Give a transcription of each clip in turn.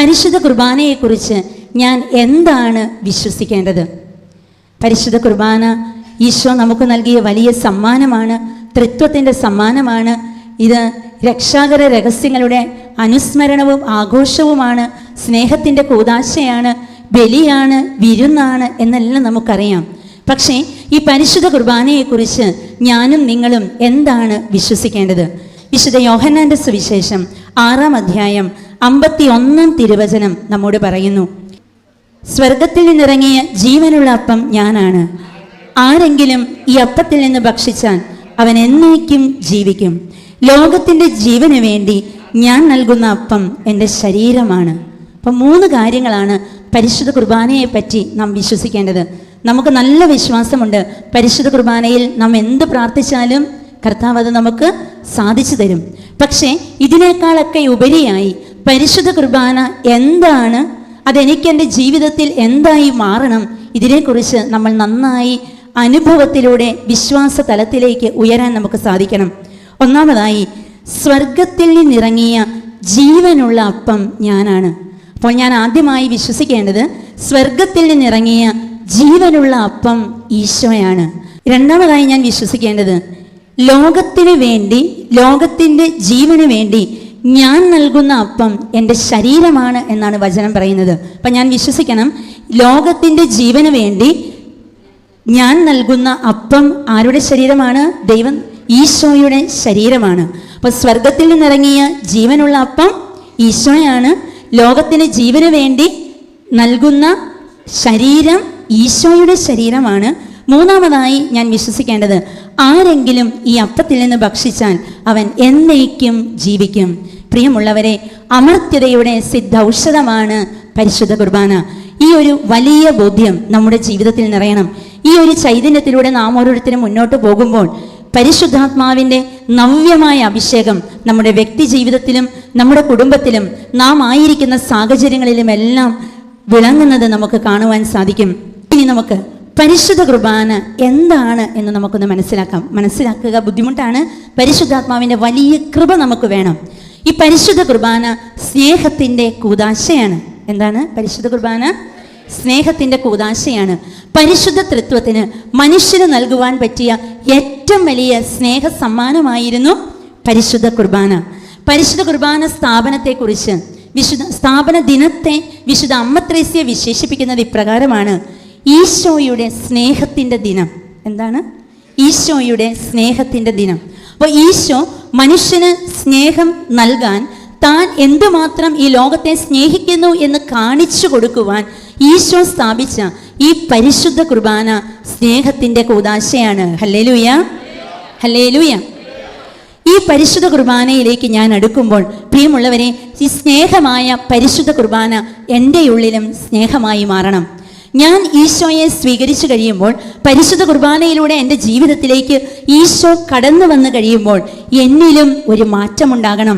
പരിശുദ്ധ കുർബാനയെക്കുറിച്ച് ഞാൻ എന്താണ് വിശ്വസിക്കേണ്ടത്? പരിശുദ്ധ കുർബാന ഈശോ നമുക്ക് നൽകിയ വലിയ സമ്മാനമാണ്, ത്രിത്വത്തിൻ്റെ സമ്മാനമാണ്. ഇത് രക്ഷാകര രഹസ്യങ്ങളുടെ അനുസ്മരണവും ആഘോഷവുമാണ്, സ്നേഹത്തിൻ്റെ കൂദാശയാണ്, ബലിയാണ്, വിരുന്നാണ് എന്നെല്ലാം നമുക്കറിയാം. പക്ഷേ ഈ പരിശുദ്ധ കുർബാനയെക്കുറിച്ച് ഞാനും നിങ്ങളും എന്താണ് വിശ്വസിക്കേണ്ടത്? വിശുദ്ധ യോഹന്നാന്റെ സുവിശേഷം 6-ാം അധ്യായം 51-ാം തിരുവചനം നമ്മോട് പറയുന്നു, സ്വർഗത്തിൽ നിന്നിറങ്ങിയ ജീവനുള്ള അപ്പം ഞാനാണ്. ആരെങ്കിലും ഈ അപ്പത്തിൽ നിന്ന് ഭക്ഷിച്ചാൽ അവൻ എന്നേക്കും ജീവിക്കും. ലോകത്തിൻ്റെ ജീവന് വേണ്ടി ഞാൻ നൽകുന്ന അപ്പം എൻ്റെ ശരീരമാണ്. അപ്പം 3 കാര്യങ്ങളാണ് പരിശുദ്ധ കുർബാനയെ പറ്റി നാം വിശ്വസിക്കേണ്ടത്. നമുക്ക് നല്ല വിശ്വാസമുണ്ട്, പരിശുദ്ധ കുർബാനയിൽ നാം എന്ത് പ്രാർത്ഥിച്ചാലും കർത്താവ് അത് നമുക്ക് സാധിച്ചു തരും. പക്ഷേ ഇതിനേക്കാളൊക്കെ ഉപരിയായി പരിശുദ്ധ കുർബാന എന്താണ്, അതെനിക്ക് എൻ്റെ ജീവിതത്തിൽ എന്തായി മാറണം, ഇതിനെക്കുറിച്ച് നമ്മൾ നന്നായി അനുഭവത്തിലൂടെ വിശ്വാസ തലത്തിലേക്ക് ഉയരാൻ നമുക്ക് സാധിക്കണം. ഒന്നാമതായി, സ്വർഗത്തിൽ നിന്നിറങ്ങിയ ജീവനുള്ള അപ്പം ഞാനാണ്. അപ്പോൾ ഞാൻ ആദ്യമായി വിശ്വസിക്കേണ്ടത് സ്വർഗത്തിൽ നിന്നിറങ്ങിയ ജീവനുള്ള അപ്പം ഈശോയാണ്. രണ്ടാമതായി ഞാൻ വിശ്വസിക്കേണ്ടത് ലോകത്തിന് വേണ്ടി, ലോകത്തിൻ്റെ ജീവന് വേണ്ടി ഞാൻ നൽകുന്ന അപ്പം എൻ്റെ ശരീരമാണ് എന്നാണ് വചനം പറയുന്നത്. അപ്പം ഞാൻ വിശ്വസിക്കണം, ലോകത്തിൻ്റെ ജീവന് വേണ്ടി ഞാൻ നൽകുന്ന അപ്പം ആരുടെ ശരീരമാണ്? ദൈവം ഈശോയുടെ ശരീരമാണ്. അപ്പോൾ സ്വർഗത്തിൽ നിന്നിറങ്ങിയ ജീവനുള്ള അപ്പം ഈശോയാണ്. ലോകത്തിന് ജീവന് വേണ്ടി നൽകുന്ന ശരീരം ഈശോയുടെ ശരീരമാണ്. മൂന്നാമതായി ഞാൻ വിശ്വസിക്കേണ്ടത്, ആരെങ്കിലും ഈ അപ്പത്തിൽ നിന്ന് ഭക്ഷിച്ചാൽ അവൻ എന്നേക്കും ജീവിക്കും. പ്രിയമുള്ളവരെ, അമർത്യതയുടെ സിദ്ധൌഷധമാണ് പരിശുദ്ധ കുർബാന. ഈ ഒരു വലിയ ബോധ്യം നമ്മുടെ ജീവിതത്തിൽ നിറയണം. ഈ ഒരു ചൈതന്യത്തിലൂടെ നാം ഓരോരുത്തരും മുന്നോട്ട് പോകുമ്പോൾ പരിശുദ്ധാത്മാവിൻ്റെ നവ്യമായ അഭിഷേകം നമ്മുടെ വ്യക്തി ജീവിതത്തിലും നമ്മുടെ കുടുംബത്തിലും നാം ആയിരിക്കുന്ന സാഹചര്യങ്ങളിലുമെല്ലാം വിളങ്ങുന്നത് നമുക്ക് കാണുവാൻ സാധിക്കും. ഇനി നമുക്ക് പരിശുദ്ധ കുർബാന എന്താണ് എന്ന് നമുക്കൊന്ന് മനസ്സിലാക്കുക ബുദ്ധിമുട്ടാണ്. പരിശുദ്ധാത്മാവിൻ്റെ വലിയ കൃപ നമുക്ക് വേണം. ഈ പരിശുദ്ധ കുർബാന സ്നേഹത്തിൻ്റെ കൂദാശയാണ്. എന്താണ് പരിശുദ്ധ കുർബാന? സ്നേഹത്തിൻ്റെ കൂദാശയാണ്. പരിശുദ്ധ ത്രിത്വത്തിന് മനുഷ്യന് നൽകുവാൻ പറ്റിയ ഏറ്റവും വലിയ സ്നേഹ സമ്മാനമായിരുന്നു പരിശുദ്ധ കുർബാന. പരിശുദ്ധ കുർബാന സ്ഥാപനത്തെക്കുറിച്ച്, സ്ഥാപന ദിനത്തെ വിശുദ്ധ അമ്മ ത്രേസ്യ വിശേഷിപ്പിക്കുന്നത് ഇപ്രകാരമാണ്: ഈശോയുടെ സ്നേഹത്തിൻ്റെ ദിനം. എന്താണ്? ഈശോയുടെ സ്നേഹത്തിൻ്റെ ദിനം. അപ്പോൾ ഈശോ മനുഷ്യന് സ്നേഹം നൽകാൻ, താൻ എന്തുമാത്രം ഈ ലോകത്തെ സ്നേഹിക്കുന്നു എന്ന് കാണിച്ചു കൊടുക്കുവാൻ ഈശോ സ്ഥാപിച്ച ഈ പരിശുദ്ധ കുർബാന സ്നേഹത്തിൻ്റെ കൂദാശയാണ്. Hallelujah, hallelujah. ഈ പരിശുദ്ധ കുർബാനയിലേക്ക് ഞാൻ അടുക്കുമ്പോൾ പ്രിയമുള്ളവരെ, ഈ സ്നേഹമായ പരിശുദ്ധ കുർബാന എൻ്റെ ഉള്ളിലും സ്നേഹമായി മാറണം. ഞാൻ ഈശോയെ സ്വീകരിച്ചു കഴിയുമ്പോൾ, പരിശുദ്ധ കുർബാനയിലൂടെ എൻ്റെ ജീവിതത്തിലേക്ക് ഈശോ കടന്നു വന്നു കഴിയുമ്പോൾ എന്നിലും ഒരു മാറ്റമുണ്ടാകണം.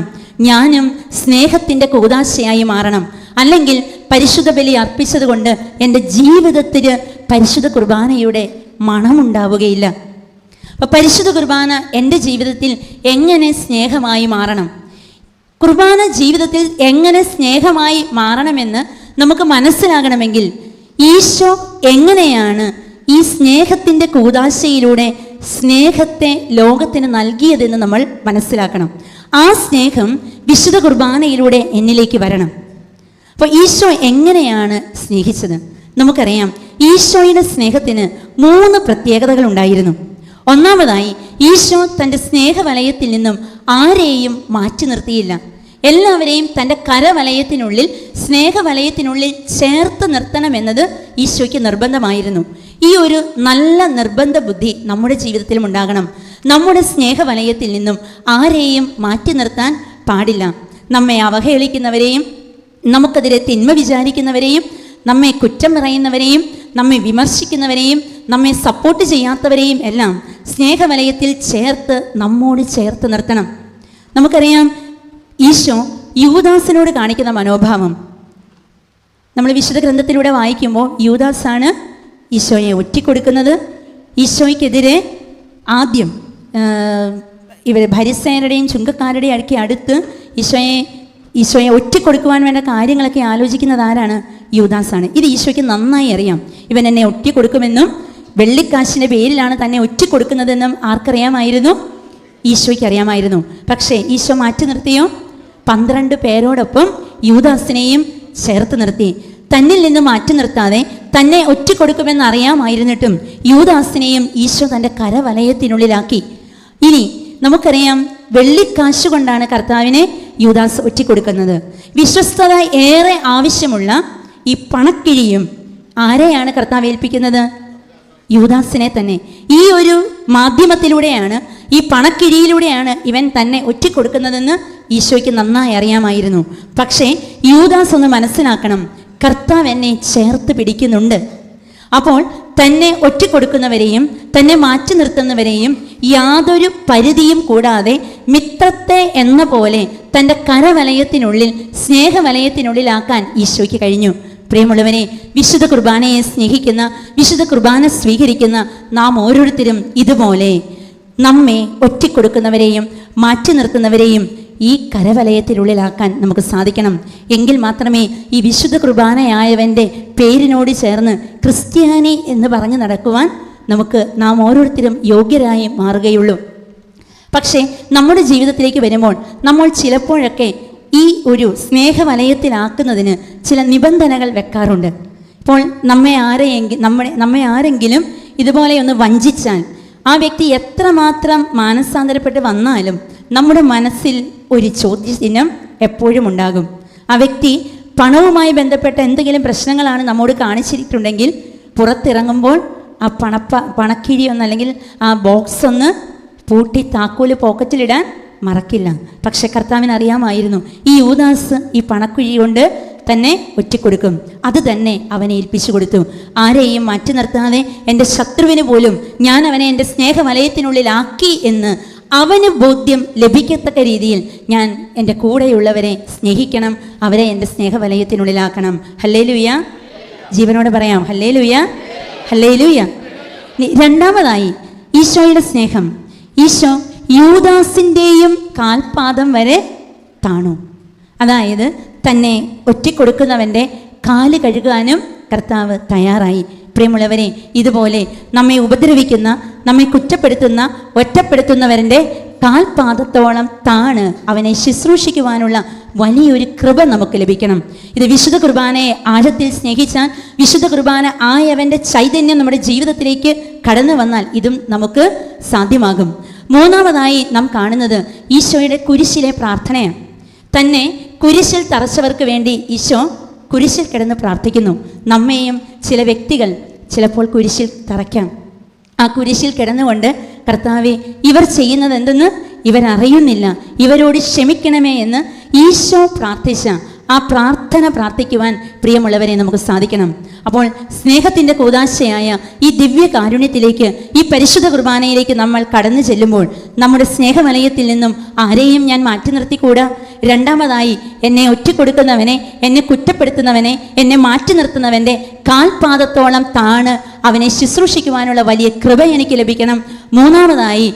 ഞാനും സ്നേഹത്തിൻ്റെ കൂദാശയായി മാറണം. അല്ലെങ്കിൽ പരിശുദ്ധ ബലി അർപ്പിച്ചതുകൊണ്ട് എൻ്റെ ജീവിതത്തിൽ പരിശുദ്ധ കുർബാനയുടെ മണമുണ്ടാവുകയില്ല. അപ്പോൾ പരിശുദ്ധ കുർബാന എൻ്റെ ജീവിതത്തിൽ എങ്ങനെ സ്നേഹമായി മാറണം, കുർബാന ജീവിതത്തിൽ എങ്ങനെ സ്നേഹമായി മാറണമെന്ന് നമുക്ക് മനസ്സിലാകണമെങ്കിൽ ഈശോ എങ്ങനെയാണ് ഈ സ്നേഹത്തിൻ്റെ കൂദാശയിലൂടെ സ്നേഹത്തെ ലോകത്തിന് നൽകിയതെന്ന് നമ്മൾ മനസ്സിലാക്കണം. ആ സ്നേഹം വിശുദ്ധ കുർബാനയിലൂടെ എന്നിലേക്ക് വരണം. അപ്പോൾ ഈശോ എങ്ങനെയാണ് സ്നേഹിച്ചത്? നമുക്കറിയാം, ഈശോയുടെ സ്നേഹത്തിന് 3 പ്രത്യേകതകൾ ഉണ്ടായിരുന്നു. ഒന്നാമതായി, ഈശോ തൻ്റെ സ്നേഹവലയത്തിൽ നിന്നും ആരെയും മാറ്റി നിർത്തിയില്ല. എല്ലാവരെയും തൻ്റെ കരവലയത്തിനുള്ളിൽ, സ്നേഹവലയത്തിനുള്ളിൽ ചേർത്ത് നിർത്തണമെന്നത് ഈശോയ്ക്ക് നിർബന്ധമായിരുന്നു. ഈ ഒരു നല്ല നിർബന്ധ ബുദ്ധി നമ്മുടെ ജീവിതത്തിലും ഉണ്ടാകണം. നമ്മുടെ സ്നേഹവലയത്തിൽ നിന്നും ആരെയും മാറ്റി നിർത്താൻ പാടില്ല. നമ്മെ അവഹേളിക്കുന്നവരെയും, നമുക്കെതിരെ തിന്മ വിചാരിക്കുന്നവരെയും, നമ്മെ കുറ്റം പറയുന്നവരെയും, നമ്മെ വിമർശിക്കുന്നവരെയും, നമ്മെ സപ്പോർട്ട് ചെയ്യാത്തവരെയും എല്ലാം സ്നേഹവലയത്തിൽ ചേർത്ത് നമ്മോട് ചേർത്ത് നിർത്തണം. നമുക്കറിയാം, ഈശോ യൂദാസിനോട് കാണിക്കുന്ന മനോഭാവം നമ്മൾ വിശുദ്ധ ഗ്രന്ഥത്തിലൂടെ വായിക്കുമ്പോൾ യൂദാസാണ് ഈശോയെ ഒറ്റിക്കൊടുക്കുന്നത്. ഈശോയ്ക്കെതിരെ ആദ്യം ഇവർ ഫരിസേയരുടെയും ചുങ്കക്കാരുടെയും അടുത്ത് ഈശോയെ ഈശോയെ ഒറ്റിക്കൊടുക്കുവാൻ വേണ്ട കാര്യങ്ങളൊക്കെ ആലോചിക്കുന്നത് ആരാണ്? യൂദാസാണ്. ഇത് ഈശോയ്ക്ക് നന്നായി അറിയാം. ഇവൻ എന്നെ ഒറ്റിക്കൊടുക്കുമെന്നും വെള്ളിക്കാശിൻ്റെ പേരിലാണ് തന്നെ ഒറ്റിക്കൊടുക്കുന്നതെന്നും ആർക്കറിയാമായിരുന്നു? ഈശോയ്ക്ക് അറിയാമായിരുന്നു. പക്ഷേ ഈശോ മാറ്റി നിർത്തിയോ? 12 പേരോടൊപ്പം യൂദാസിനെയും ചേർത്ത് നിർത്തി. തന്നിൽ നിന്ന് മാറ്റി നിർത്താതെ തന്നെ ഒറ്റിക്കൊടുക്കുമെന്ന് അറിയാമായിരുന്നിട്ടും യൂദാസിനെയും ഈശോ തൻ്റെ കരവലയത്തിനുള്ളിലാക്കി. ഇനി നമുക്കറിയാം, വെള്ളിക്കാശ് കൊണ്ടാണ് കർത്താവിനെ യൂദാസ് ഒറ്റിക്കൊടുക്കുന്നത്. വിശ്വസ്തത ഏറെ ആവശ്യമുള്ള ഈ പണക്കിഴിയും ആരെയാണ് കർത്താവ് ഏൽപ്പിക്കുന്നത്? യൂദാസിനെ തന്നെ. ഈ ഒരു മാധ്യമത്തിലൂടെയാണ്, ഈ പണക്കിഴിയിലൂടെയാണ് ഇവൻ തന്നെ ഒറ്റിക്കൊടുക്കുന്നതെന്ന് ഈശോയ്ക്ക് നന്നായി അറിയാമായിരുന്നു. പക്ഷേ യൂദാസ് ഒന്ന് മനസ്സിലാക്കണം, കർത്താവ് എന്നെ ചേർത്ത് പിടിക്കുന്നുണ്ട്. അപ്പോൾ തന്നെ ഒറ്റിക്കൊടുക്കുന്നവരെയും തന്നെ മാറ്റി നിർത്തുന്നവരെയും യാതൊരു പരിധിയും കൂടാതെ മിത്രത്തെ എന്ന പോലെ തൻ്റെ കരവലയത്തിനുള്ളിൽ, സ്നേഹവലയത്തിനുള്ളിലാക്കാൻ ഈശോയ്ക്ക് കഴിഞ്ഞു. പ്രിയമുള്ളവനെ, വിശുദ്ധ കുർബാനയെ സ്നേഹിക്കുന്ന, വിശുദ്ധ കുർബാന സ്വീകരിക്കുന്ന നാം ഓരോരുത്തരും ഇതുപോലെ നമ്മെ ഒറ്റിക്കൊടുക്കുന്നവരെയും മാറ്റി നിർത്തുന്നവരെയും ഈ കരവലയത്തിനുള്ളിലാക്കാൻ നമുക്ക് സാധിക്കണം. എങ്കിൽ മാത്രമേ ഈ വിശുദ്ധ കുർബാനയായവൻ്റെ പേരിനോട് ചേർന്ന് ക്രിസ്ത്യാനി എന്ന് പറഞ്ഞ് നടക്കുവാൻ നാം ഓരോരുത്തരും യോഗ്യരായി മാറുകയുള്ളൂ. പക്ഷേ നമ്മുടെ ജീവിതത്തിലേക്ക് വരുമ്പോൾ നമ്മൾ ചിലപ്പോഴൊക്കെ ഈ ഒരു സ്നേഹവലയത്തിലാക്കുന്നതിന് ചില നിബന്ധനകൾ വെക്കാറുണ്ട്. ഇപ്പോൾ നമ്മെ ആരെങ്കിലും ഇതുപോലെ ഒന്ന് വഞ്ചിച്ചാൽ ആ വ്യക്തി എത്രമാത്രം മാനസാന്തരപ്പെട്ട് വന്നാലും നമ്മുടെ മനസ്സിൽ ഒരു ചോദ്യചിഹ്നം എപ്പോഴും ഉണ്ടാകും. ആ വ്യക്തി പണവുമായി ബന്ധപ്പെട്ട എന്തെങ്കിലും പ്രശ്നങ്ങളാണ് നമ്മോട് കാണിച്ചിട്ടുണ്ടെങ്കിൽ പുറത്തിറങ്ങുമ്പോൾ ആ പണക്കിഴി ഒന്ന്, അല്ലെങ്കിൽ ആ ബോക്സ് ഒന്ന് പൂട്ടി താക്കോല് പോക്കറ്റിലിടാൻ മറക്കില്ല. പക്ഷെ കർത്താവിന് അറിയാമായിരുന്നു, ഈ യൂദാസ് ഈ പണക്കുഴി കൊണ്ട് തന്നെ ഒറ്റിക്കൊടുക്കും. അത് തന്നെ അവനെ ഏൽപ്പിച്ചു കൊടുത്തു. ആരെയും മാറ്റി നിർത്താതെ എൻ്റെ ശത്രുവിന് പോലും ഞാൻ അവനെ എൻ്റെ സ്നേഹവലയത്തിനുള്ളിലാക്കി എന്ന് അവന് ബോധ്യം ലഭിക്കത്തക്ക രീതിയിൽ ഞാൻ എൻ്റെ കൂടെയുള്ളവരെ സ്നേഹിക്കണം, അവരെ എൻ്റെ സ്നേഹവലയത്തിനുള്ളിലാക്കണം. ഹല്ലേലൂയ! ജീവനോടെ പറയാം ഹല്ലേലൂയ, ഹല്ലേലൂയ. രണ്ടാമതായി ഈശോയുടെ സ്നേഹം. ഈശോ യൂദാസിൻ്റെയും കാൽപാദം വരെ താണു. അതായത് തന്നെ ഒറ്റിക്കൊടുക്കുന്നവൻ്റെ കാല് കഴുകാനും കർത്താവ് തയ്യാറായി. പ്രിയമുള്ളവരെ, ഇതുപോലെ നമ്മെ ഉപദ്രവിക്കുന്ന, നമ്മെ കുറ്റപ്പെടുത്തുന്ന, ഒറ്റപ്പെടുത്തുന്നവരുടെ കാൽപാദത്തോളം താണ് അവനെ ശുശ്രൂഷിക്കുവാനുള്ള വലിയൊരു കൃപ നമുക്ക് ലഭിക്കണം. ഇത് വിശുദ്ധ കുർബാനയെ ആഴത്തിൽ സ്നേഹിച്ചാൽ, വിശുദ്ധ കുർബാന ആയവൻ്റെ ചൈതന്യം നമ്മുടെ ജീവിതത്തിലേക്ക് കടന്നു വന്നാൽ ഇതും നമുക്ക് സാധ്യമാകും. മൂന്നാമതായി നാം കാണുന്നത് ഈശോയുടെ കുരിശിലെ പ്രാർത്ഥനയാണ്. തന്നെ കുരിശിൽ തറച്ചവർക്ക് വേണ്ടി ഈശോ കുരിശിൽ കിടന്ന് പ്രാർത്ഥിക്കുന്നു. നമ്മെയും ചില വ്യക്തികൾ ചിലപ്പോൾ കുരിശിൽ തറയ്ക്കാം. ആ കുരിശിൽ കിടന്നുകൊണ്ട് കർത്താവേ, ഇവർ ചെയ്യുന്നത് എന്തെന്ന് ഇവരറിയുന്നില്ല, ഇവരോട് ക്ഷമിക്കണമേ എന്ന് ഈശോ പ്രാർത്ഥിച്ച ആ പ്രാർത്ഥന പ്രാർത്ഥിക്കുവാൻ പ്രിയമുള്ളവരെ നമുക്ക് സാധിക്കണം. അപ്പോൾ സ്നേഹത്തിൻ്റെ കൂദാശയായ ഈ ദിവ്യ കാരുണ്യത്തിലേക്ക്, ഈ പരിശുദ്ധ കുർബാനയിലേക്ക് നമ്മൾ കടന്നു ചെല്ലുമ്പോൾ നമ്മുടെ സ്നേഹവലയത്തിൽ നിന്നും ആരെയും ഞാൻ മാറ്റി നിർത്തിക്കൂടാ. രണ്ടാമതായി, എന്നെ ഒറ്റിക്കൊടുക്കുന്നവനെ, എന്നെ കുറ്റപ്പെടുത്തുന്നവനെ, എന്നെ മാറ്റി നിർത്തുന്നവൻ്റെ കാൽപാദത്തോളം താണ് അവനെ ശുശ്രൂഷിക്കുവാനുള്ള വലിയ കൃപ എനിക്ക് ലഭിക്കണം. മൂന്നാമതായി,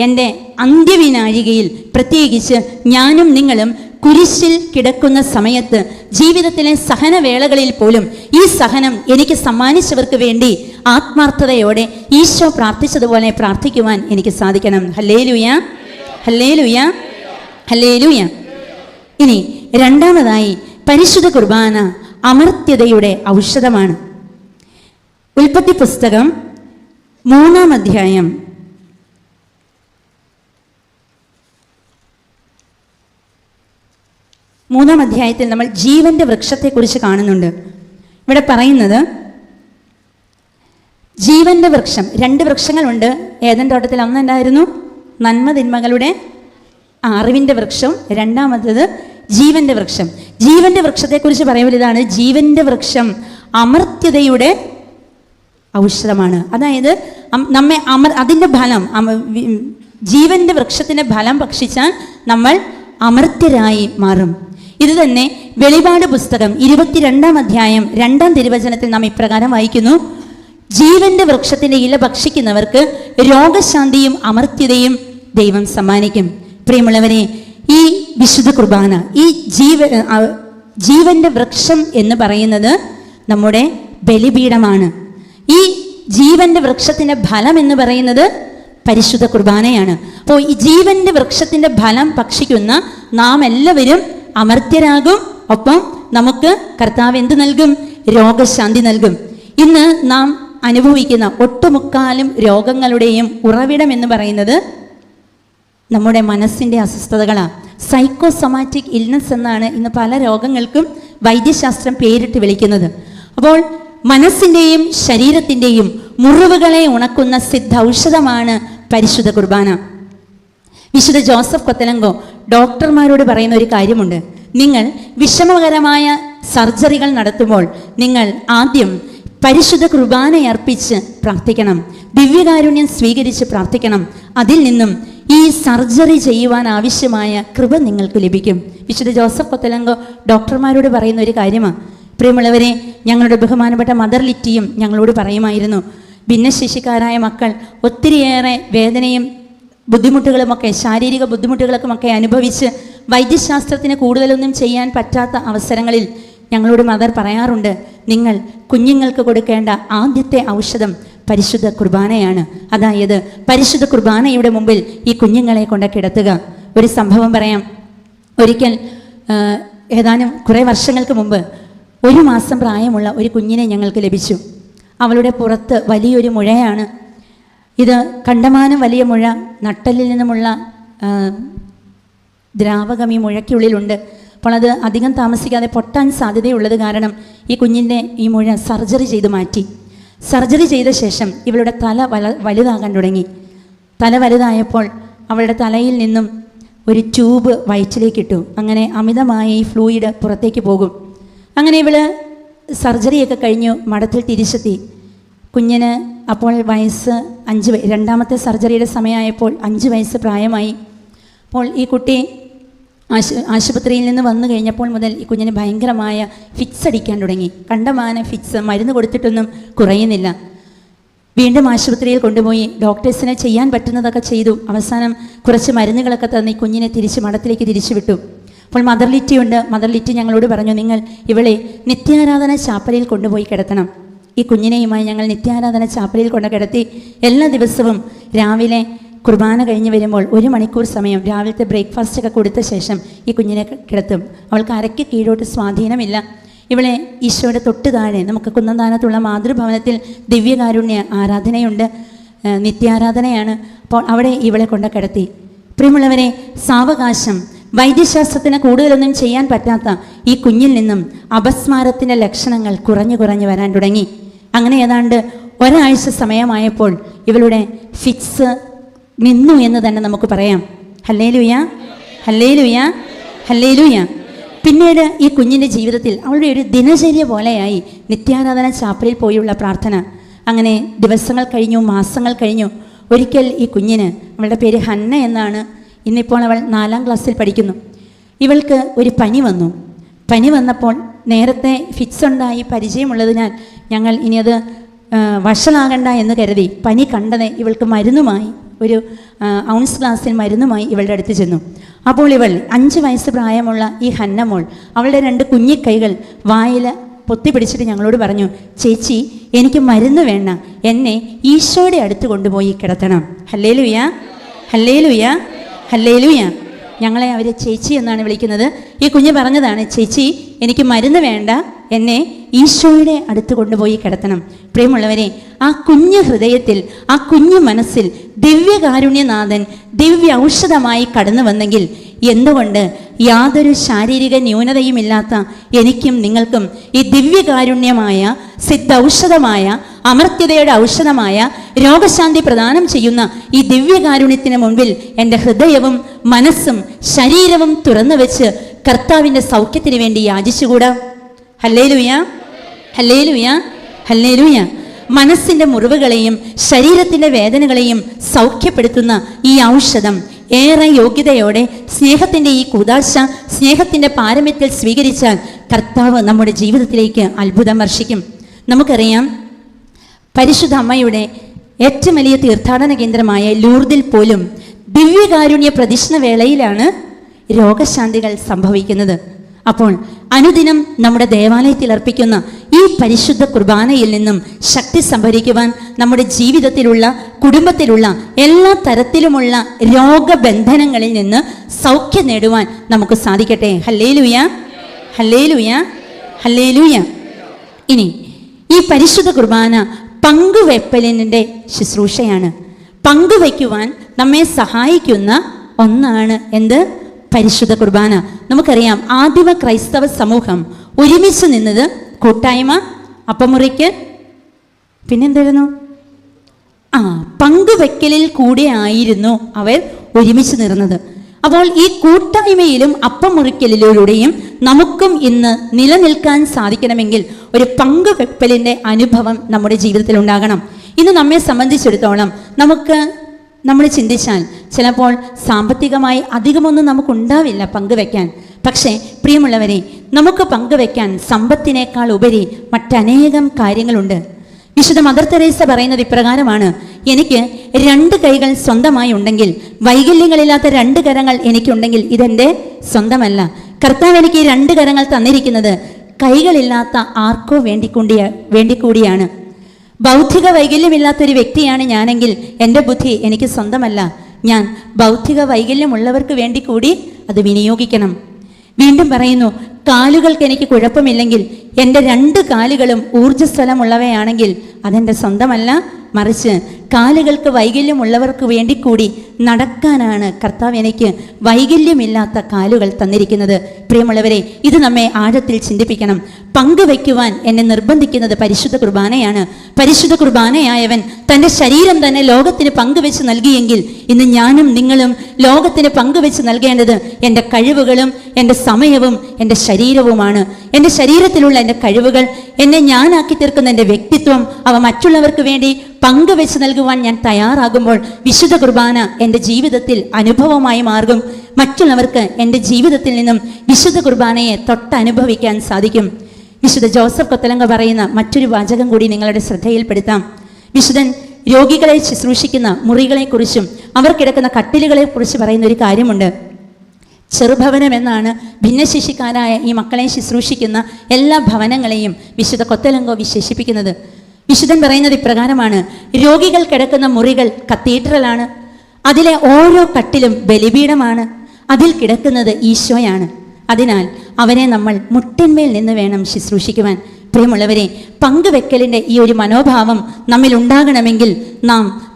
എൻ്റെ അന്ത്യവിനാഴികയിൽ പ്രത്യേകിച്ച് ഞാനും നിങ്ങളും കുരിശിൽ കിടക്കുന്ന സമയത്ത്, ജീവിതത്തിലെ സഹനവേളകളിൽ പോലും ഈ സഹനം എനിക്ക് സമ്മാനിച്ചവർക്ക് വേണ്ടി ആത്മാർത്ഥതയോടെ ഈശോ പ്രാർത്ഥിച്ചതുപോലെ പ്രാർത്ഥിക്കുവാൻ എനിക്ക് സാധിക്കണം. ഹല്ലേലൂയ, ഹല്ലേലൂയ, ഹല്ലേലൂയ. ഇനി രണ്ടാമതായി, പരിശുദ്ധ കുർബാന അമർത്യതയുടെ ഔഷധമാണ്. ഉൽപ്പത്തി പുസ്തകം 3-ാം അധ്യായം 3-ാം അധ്യായത്തിൽ നമ്മൾ ജീവന്റെ വൃക്ഷത്തെക്കുറിച്ച് കാണുന്നുണ്ട്. ഇവിടെ പറയുന്നത് ജീവന്റെ വൃക്ഷം, 2 വൃക്ഷങ്ങളുണ്ട് ഏദൻ തോട്ടത്തിൽ. ഒന്നുണ്ടായിരുന്നു നന്മതിന്മകളുടെ അറിവിൻ്റെ വൃക്ഷം, രണ്ടാമത്തത് ജീവന്റെ വൃക്ഷം. ജീവന്റെ വൃക്ഷത്തെക്കുറിച്ച് പറയുമ്പോൾ ഇതാണ്, ജീവന്റെ വൃക്ഷം അമർത്യതയുടെ ഔഷധമാണ്. അതായത് നമ്മെ അതിൻ്റെ ഫലം, ജീവന്റെ വൃക്ഷത്തിൻ്റെ ഫലം ഭക്ഷിച്ചാൽ നമ്മൾ അമർത്യരായി മാറും. ഇത് തന്നെ വെളിപാട് പുസ്തകം 22-ാം അധ്യായം 2-ാം തിരുവചനത്തിൽ നാം ഇപ്രകാരം വായിക്കുന്നു: ജീവന്റെ വൃക്ഷത്തിന്റെ ഇല ഭക്ഷിക്കുന്നവർക്ക് രോഗശാന്തിയും അമർത്യതയും ദൈവം സമ്മാനിക്കും. പ്രിയമുള്ളവരെ, ഈ വിശുദ്ധ കുർബാന, ഈ ജീവന്റെ വൃക്ഷം എന്ന് പറയുന്നത് നമ്മുടെ ബലിപീഠമാണ്. ഈ ജീവന്റെ വൃക്ഷത്തിന്റെ ഫലം എന്ന് പറയുന്നത് പരിശുദ്ധ കുർബാനയാണ്. അപ്പോൾ ഈ ജീവന്റെ വൃക്ഷത്തിന്റെ ഫലം ഭക്ഷിക്കുന്ന നാം എല്ലാവരും അമർത്യരാകും. ഒപ്പം നമുക്ക് കർത്താവ് എന്ത് നൽകും? രോഗശാന്തി നൽകും. ഇന്ന് നാം അനുഭവിക്കുന്ന ഒട്ടുമുക്കാലും രോഗങ്ങളുടെയും ഉറവിടം എന്ന് പറയുന്നത് നമ്മുടെ മനസ്സിൻ്റെ അസ്വസ്ഥതകളാണ്. സൈക്കോസൊമാറ്റിക് ഇൽനസ് എന്നാണ് ഇന്ന് പല രോഗങ്ങൾക്കും വൈദ്യശാസ്ത്രം പേരിട്ട് വിളിക്കുന്നത്. അപ്പോൾ മനസ്സിൻ്റെയും ശരീരത്തിൻ്റെയും മുറിവുകളെ ഉണക്കുന്ന സിദ്ധ ഔഷധമാണ് പരിശുദ്ധ കുർബാന. വിശുദ്ധ ജോസഫ് കൊത്തലങ്കോ ഡോക്ടർമാരോട് പറയുന്ന ഒരു കാര്യമുണ്ട്. നിങ്ങൾ വിഷമകരമായ സർജറികൾ നടത്തുമ്പോൾ നിങ്ങൾ ആദ്യം പരിശുദ്ധ കുർബാനയർപ്പിച്ച് പ്രാർത്ഥിക്കണം, ദിവ്യകാരുണ്യം സ്വീകരിച്ച് പ്രാർത്ഥിക്കണം. അതിൽ നിന്നും ഈ സർജറി ചെയ്യുവാൻ ആവശ്യമായ കൃപ നിങ്ങൾക്ക് ലഭിക്കും. വിശുദ്ധ ജോസഫ് കൊത്തലങ്കോ ഡോക്ടർമാരോട് പറയുന്ന ഒരു കാര്യമാണ്. പ്രിയമുള്ളവരെ, ഞങ്ങളുടെ ബഹുമാനപ്പെട്ട മദർ ലിറ്റിയും ഞങ്ങളോട് പറയുമായിരുന്നു, ഭിന്നശേഷിക്കാരായ മക്കൾ ഒത്തിരിയേറെ വേദനയും ബുദ്ധിമുട്ടുകളുമൊക്കെ, ശാരീരിക ബുദ്ധിമുട്ടുകളൊക്കെ അനുഭവിച്ച് വൈദ്യശാസ്ത്രത്തിന് കൂടുതലൊന്നും ചെയ്യാൻ പറ്റാത്ത അവസരങ്ങളിൽ ഞങ്ങളോട് മദർ പറയാറുണ്ട്, നിങ്ങൾ കുഞ്ഞുങ്ങൾക്ക് കൊടുക്കേണ്ട ആദ്യത്തെ ഔഷധം പരിശുദ്ധ കുർബാനയാണ്. അതായത് പരിശുദ്ധ കുർബാനയുടെ മുമ്പിൽ ഈ കുഞ്ഞുങ്ങളെ കൊണ്ട് കിടത്തുക. ഒരു സംഭവം പറയാം. ഒരിക്കൽ ഏതാനും കുറേ വർഷങ്ങൾക്ക് മുമ്പ് 1 മാസം പ്രായമുള്ള ഒരു കുഞ്ഞിനെ ഞങ്ങൾക്ക് ലഭിച്ചു. അവളുടെ പുറത്ത് വലിയൊരു മുഴയാണ്. ഇത് കണ്ടമാനം വലിയ മുഴ, നട്ടലിൽ നിന്നുമുള്ള ദ്രാവകം ഈ മുഴയ്ക്കുള്ളിലുണ്ട്. അപ്പോൾ അത് അധികം താമസിക്കാതെ പൊട്ടാൻ സാധ്യതയുള്ളത് കാരണം ഈ കുഞ്ഞിൻ്റെ ഈ മുഴ സർജറി ചെയ്ത് മാറ്റി. സർജറി ചെയ്ത ശേഷം ഇവളുടെ തല വലുതാകാൻ തുടങ്ങി. തല വലുതായപ്പോൾ അവളുടെ തലയിൽ നിന്നും ഒരു ട്യൂബ് വയറ്റിലേക്കിട്ടു. അങ്ങനെ അമിതമായ ഈ ഫ്ലൂയിഡ് പുറത്തേക്ക് പോകും. അങ്ങനെ ഇവള് സർജറിയൊക്കെ കഴിഞ്ഞു മഠത്തിൽ തിരിച്ചെത്തി. കുഞ്ഞിന് അപ്പോൾ വയസ്സ് 5, രണ്ടാമത്തെ സർജറിയുടെ സമയമായപ്പോൾ 5 വയസ്സ് പ്രായമായി. അപ്പോൾ ഈ കുട്ടി ആശുപത്രിയിൽ നിന്ന് വന്നു കഴിഞ്ഞപ്പോൾ മുതൽ ഈ കുഞ്ഞിന് ഭയങ്കരമായ ഫിക്സ് അടിക്കാൻ തുടങ്ങി. കണ്ടമാനം ഫിക്സ്, മരുന്ന് കൊടുത്തിട്ടൊന്നും കുറയുന്നില്ല. വീണ്ടും ആശുപത്രിയിൽ കൊണ്ടുപോയി ഡോക്ടേഴ്സിനെ ചെയ്യാൻ പറ്റുന്നതൊക്കെ ചെയ്തു. അവസാനം കുറച്ച് മരുന്നുകളൊക്കെ തന്ന് ഈ കുഞ്ഞിനെ മഠത്തിലേക്ക് തിരിച്ചു വിട്ടു. അപ്പോൾ മദർ ലിറ്റി ഉണ്ട്. മദർ ലിറ്റി ഞങ്ങളോട് പറഞ്ഞു, നിങ്ങൾ ഇവളെ നിത്യാരാധന ചാപ്പലിൽ കൊണ്ടുപോയി കിടത്തണം. ഈ കുഞ്ഞിനെയുമായി ഞങ്ങൾ നിത്യാരാധന ചാപ്പലിൽ കൊണ്ട് കിടത്തി. എല്ലാ ദിവസവും രാവിലെ കുർബാന കഴിഞ്ഞ് വരുമ്പോൾ 1 മണിക്കൂർ സമയം രാവിലത്തെ ബ്രേക്ക്ഫാസ്റ്റൊക്കെ കൊടുത്ത ശേഷം ഈ കുഞ്ഞിനെ കിടത്തും. അവൾക്ക് അരയ്ക്ക് കീഴോട്ട് സ്വാധീനമില്ല. ഇവളെ ഈശോയുടെ തൊട്ട് താഴെ നമുക്ക് കുന്നന്താനത്തുള്ള മാതൃഭവനത്തിൽ ദിവ്യകാരുണ്യ ആരാധനയുണ്ട്, നിത്യാരാധനയാണ്. അപ്പോൾ അവിടെ ഇവളെ കൊണ്ട് കിടത്തി. പ്രിയമുള്ളവരെ, സാവകാശം വൈദ്യശാസ്ത്രത്തിന് കൂടുതലൊന്നും ചെയ്യാൻ പറ്റാത്ത ഈ കുഞ്ഞിൽ നിന്നും അപസ്മാരത്തിൻ്റെ ലക്ഷണങ്ങൾ കുറഞ്ഞു വരാൻ തുടങ്ങി. അങ്ങനെ ഏതാണ്ട് 1 ആഴ്ച സമയമായപ്പോൾ ഇവളുടെ ഫിക്സ് നിന്നു എന്ന് തന്നെ നമുക്ക് പറയാം. ഹല്ലേലൂയ, ഹല്ലേലൂയ, ഹല്ലേലൂയ. പിന്നീട് ഈ കുഞ്ഞിൻ്റെ ജീവിതത്തിൽ അവളുടെ ഒരു ദിനചര്യ പോലെയായി നിത്യാരാധന ചാപ്പലിൽ പോയുള്ള പ്രാർത്ഥന. അങ്ങനെ ദിവസങ്ങൾ കഴിഞ്ഞു, മാസങ്ങൾ കഴിഞ്ഞു. ഒരിക്കൽ ഈ കുഞ്ഞിന്, അവളുടെ പേര് ഹന്ന എന്നാണ്, ഇന്നിപ്പോൾ അവൾ 4ാം ക്ലാസ്സിൽ പഠിക്കുന്നു. ഇവൾക്ക് ഒരു പനി വന്നു. പനി വന്നപ്പോൾ നേരത്തെ ഫിക്സ് ഉണ്ടായി പരിചയമുള്ളതിനാൽ ഞങ്ങൾ ഇനി അത് വഷളാകണ്ട എന്ന് കരുതി പനി കണ്ടത് ഇവൾക്ക് മരുന്നുമായി, ഒരു ഔൺസ് ഗ്ലാസ്സിൽ മരുന്നുമായി ഇവളുടെ അടുത്ത് ചെന്നു. അപ്പോൾ ഇവൾ 5 വയസ്സ് പ്രായമുള്ള ഈ ഹന്നമോൾ അവളുടെ 2 കുഞ്ഞിക്കൈകൾ വായിൽ പൊത്തിപ്പിടിച്ചിട്ട് ഞങ്ങളോട് പറഞ്ഞു, ചേച്ചി എനിക്ക് മരുന്ന് വേണ്ട, എന്നെ ഈശോയുടെ അടുത്ത് കൊണ്ടുപോയി കിടത്തണം. ഹല്ലേലൂയ, ഹല്ലേലൂയ, ഹല്ലേലൂയ. ഞങ്ങളെ അവർ ചേച്ചി എന്നാണ് വിളിക്കുന്നത്. ഈ കുഞ്ഞ് പറഞ്ഞതാണ്, ചേച്ചി എനിക്ക് മരുന്ന് വേണ്ട, എന്നെ ഈശോയുടെ അടുത്ത് കൊണ്ടുപോയി കിടത്തണം. പ്രിയമുള്ളവരെ, ആ കുഞ്ഞു ഹൃദയത്തിൽ, ആ കുഞ്ഞു മനസ്സിൽ ദിവ്യകാരുണ്യനാഥൻ ദിവ്യ ഔഷധമായി കടന്നു വന്നെങ്കിൽ എന്തുകൊണ്ട് യാതൊരു ശാരീരിക ന്യൂനതയുമില്ലാത്ത എനിക്കും നിങ്ങൾക്കും ഈ ദിവ്യകാരുണ്യമായ സിദ്ധൌഷധമായ അമർത്യതയുടെ ഔഷധമായ രോഗശാന്തി പ്രദാനം ചെയ്യുന്ന ഈ ദിവ്യകാരുണ്യത്തിന് മുൻപിൽ എൻ്റെ ഹൃദയവും മനസ്സും ശരീരവും തുറന്നു വെച്ച് കർത്താവിൻ്റെ സൗഖ്യത്തിന് വേണ്ടി യാചിച്ചുകൂടാ? ഹല്ലേലൂയ, ഹല്ലേലൂയ, ഹല്ലേലൂയ. മനസ്സിൻ്റെ മുറിവുകളെയും ശരീരത്തിൻ്റെ വേദനകളെയും സൗഖ്യപ്പെടുത്തുന്ന ഈ ഔഷധം ഏറെ യോഗ്യതയോടെ സ്നേഹത്തിൻ്റെ ഈ കൂദാശ സ്നേഹത്തിൻ്റെ പാരമ്യത്തിൽ സ്വീകരിച്ചാൽ കർത്താവ് നമ്മുടെ ജീവിതത്തിലേക്ക് അത്ഭുതം വർഷിക്കും. നമുക്കറിയാം, പരിശുദ്ധ അമ്മയുടെ ഏറ്റവും വലിയ തീർത്ഥാടന കേന്ദ്രമായ ലൂർദിൽ പോലും ദിവ്യകാരുണ്യ പ്രദക്ഷിണ വേളയിലാണ് രോഗശാന്തികൾ സംഭവിക്കുന്നത്. അപ്പോൾ അനുദിനം നമ്മുടെ ദേവാലയത്തിൽ അർപ്പിക്കുന്ന ഈ പരിശുദ്ധ കുർബാനയിൽ നിന്നും ശക്തി സംഭരിക്കുവാൻ, നമ്മുടെ ജീവിതത്തിലുള്ള, കുടുംബത്തിലുള്ള എല്ലാ തരത്തിലുമുള്ള രോഗബന്ധനങ്ങളിൽ നിന്ന് സൗഖ്യം നേടുവാൻ നമുക്ക് സാധിക്കട്ടെ. ഹല്ലേലൂയ, ഹല്ലേലൂയ, ഹല്ലേലൂയ. ഇനി ഈ പരിശുദ്ധ കുർബാന പങ്കുവെപ്പലിൻ്റെ ശുശ്രൂഷയാണ്. പങ്കുവയ്ക്കുവാൻ നമ്മെ സഹായിക്കുന്ന ഒന്നാണ് എന്ത്? പരിശുദ്ധ കുർബാന. നമുക്കറിയാം, ആദിമ ക്രൈസ്തവ സമൂഹം ഒരുമിച്ച് നിന്നത് കൂട്ടായ്മ, അപ്പമുറിക്ക്, പിന്നെന്തായിരുന്നു? പങ്കുവെക്കലിൽ കൂടെ ആയിരുന്നു അവർ ഒരുമിച്ച് നിന്നത്. അപ്പോൾ ഈ കൂട്ടായ്മയിലും അപ്പമുറിക്കലിലൂടെയും നമുക്കും ഇന്ന് നിലനിൽക്കാൻ സാധിക്കണമെങ്കിൽ ഒരു പങ്കുവെപ്പലിൻ്റെ അനുഭവം നമ്മുടെ ജീവിതത്തിൽ ഉണ്ടാകണം. ഇന്ന് നമ്മെ സംബന്ധിച്ചിടത്തോളം നമ്മൾ ചിന്തിച്ചാൽ ചിലപ്പോൾ സാമ്പത്തികമായി അധികമൊന്നും നമുക്കുണ്ടാവില്ല പങ്കുവെക്കാൻ. പക്ഷേ പ്രിയമുള്ളവരെ, നമുക്ക് പങ്കുവെക്കാൻ സമ്പത്തിനേക്കാൾ ഉപരി മറ്റനേകം കാര്യങ്ങളുണ്ട്. വിശുദ്ധ മദർ തെരേസ പറയുന്നത് ഇപ്രകാരമാണ്: എനിക്ക് 2 കൈകൾ സ്വന്തമായി ഉണ്ടെങ്കിൽ, വൈകല്യങ്ങളില്ലാത്ത 2 കരങ്ങൾ എനിക്കുണ്ടെങ്കിൽ ഇതെൻ്റെ സ്വന്തമല്ല. കർത്താവ് എനിക്ക് 2 കരങ്ങൾ തന്നിരിക്കുന്നത് കൈകളില്ലാത്ത ആർക്കോ വേണ്ടി കൂടിയാണ്. ബൗദ്ധിക വൈകല്യമില്ലാത്തൊരു വ്യക്തിയാണ് ഞാനെങ്കിൽ എൻ്റെ ബുദ്ധി എനിക്ക് സ്വന്തമല്ല. ഞാൻ ബൗദ്ധിക വൈകല്യമുള്ളവർക്ക് വേണ്ടി കൂടി അത് വിനിയോഗിക്കണം. വീണ്ടും പറയുന്നു, കാലുകൾക്ക് എനിക്ക് കുഴപ്പമില്ലെങ്കിൽ എൻ്റെ 2 കാലുകളും ഊർജ്ജസ്വലമുള്ളവയാണെങ്കിൽ അതെൻ്റെ സ്വന്തമല്ല, മറിച്ച് കാലുകൾക്ക് വൈകല്യമുള്ളവർക്ക് വേണ്ടി കൂടി നടക്കാനാണ് കർത്താവ് എനിക്ക് വൈകല്യമില്ലാത്ത കാലുകൾ തന്നിരിക്കുന്നത്. പ്രിയമുള്ളവരെ, ഇത് നമ്മെ ആഴത്തിൽ ചിന്തിപ്പിക്കണം. പങ്കുവയ്ക്കുവാൻ എന്നെ നിർബന്ധിക്കുന്നത് പരിശുദ്ധ കുർബാനയാണ്. പരിശുദ്ധ കുർബാനയായവൻ തൻ്റെ ശരീരം തന്നെ ലോകത്തിന് പങ്കുവെച്ച് നൽകിയെങ്കിൽ ഇന്ന് ഞാനും നിങ്ങളും ലോകത്തിന് പങ്കുവെച്ച് നൽകേണ്ടത് എൻ്റെ കഴിവുകളും എൻ്റെ സമയവും എൻ്റെ ശരീരവുമാണ്. എൻ്റെ ശരീരത്തിലുള്ള എൻ്റെ കഴിവുകൾ, എന്നെ ഞാനാക്കി തീർക്കുന്ന എൻ്റെ വ്യക്തിത്വം, അവ മറ്റുള്ളവർക്ക് വേണ്ടി പങ്കുവെച്ച് നൽകുവാൻ ഞാൻ തയ്യാറാകുമ്പോൾ വിശുദ്ധ കുർബാന എൻ്റെ ജീവിതത്തിൽ അനുഭവമായി മാറും. മറ്റുള്ളവർക്ക് എൻ്റെ ജീവിതത്തിൽ നിന്നും വിശുദ്ധ കുർബാനയെ തൊട്ടനുഭവിക്കാൻ സാധിക്കും. വിശുദ്ധ ജോസഫ് കൊത്തലങ്ക പറയുന്ന മറ്റൊരു വാചകം കൂടി നിങ്ങളുടെ ശ്രദ്ധയിൽപ്പെടുത്താം. വിശുദ്ധൻ രോഗികളെ ശുശ്രൂഷിക്കുന്ന മുറികളെക്കുറിച്ചും അവർ കിടക്കുന്ന കട്ടിലുകളെക്കുറിച്ച് പറയുന്ന ഒരു കാര്യമുണ്ട്. ചെറുഭവനം എന്നാണ് ഭിന്നശേഷിക്കാരായ ഈ മക്കളെ ശുശ്രൂഷിക്കുന്ന എല്ലാ ഭവനങ്ങളെയും വിശുദ്ധ കൊത്തലങ്കോ വിശേഷിപ്പിക്കുന്നത്. വിശുദ്ധൻ പറയുന്നത് ഇപ്രകാരമാണ്: രോഗികൾ കിടക്കുന്ന മുറികൾ കത്തീഡ്രലാണ്. അതിലെ ഓരോ കട്ടിലും ബലിപീഠമാണ്. അതിൽ കിടക്കുന്നത് ഈശോയാണ്. അതിനാൽ അവനെ നമ്മൾ മുട്ടിന്മേൽ നിന്ന് വേണം ശുശ്രൂഷിക്കുവാൻ. പ്രിയമുള്ളവരെ, പങ്കുവെക്കലിൻ്റെ ഈ ഒരു മനോഭാവം നമ്മിൽ ഉണ്ടാകണമെങ്കിൽ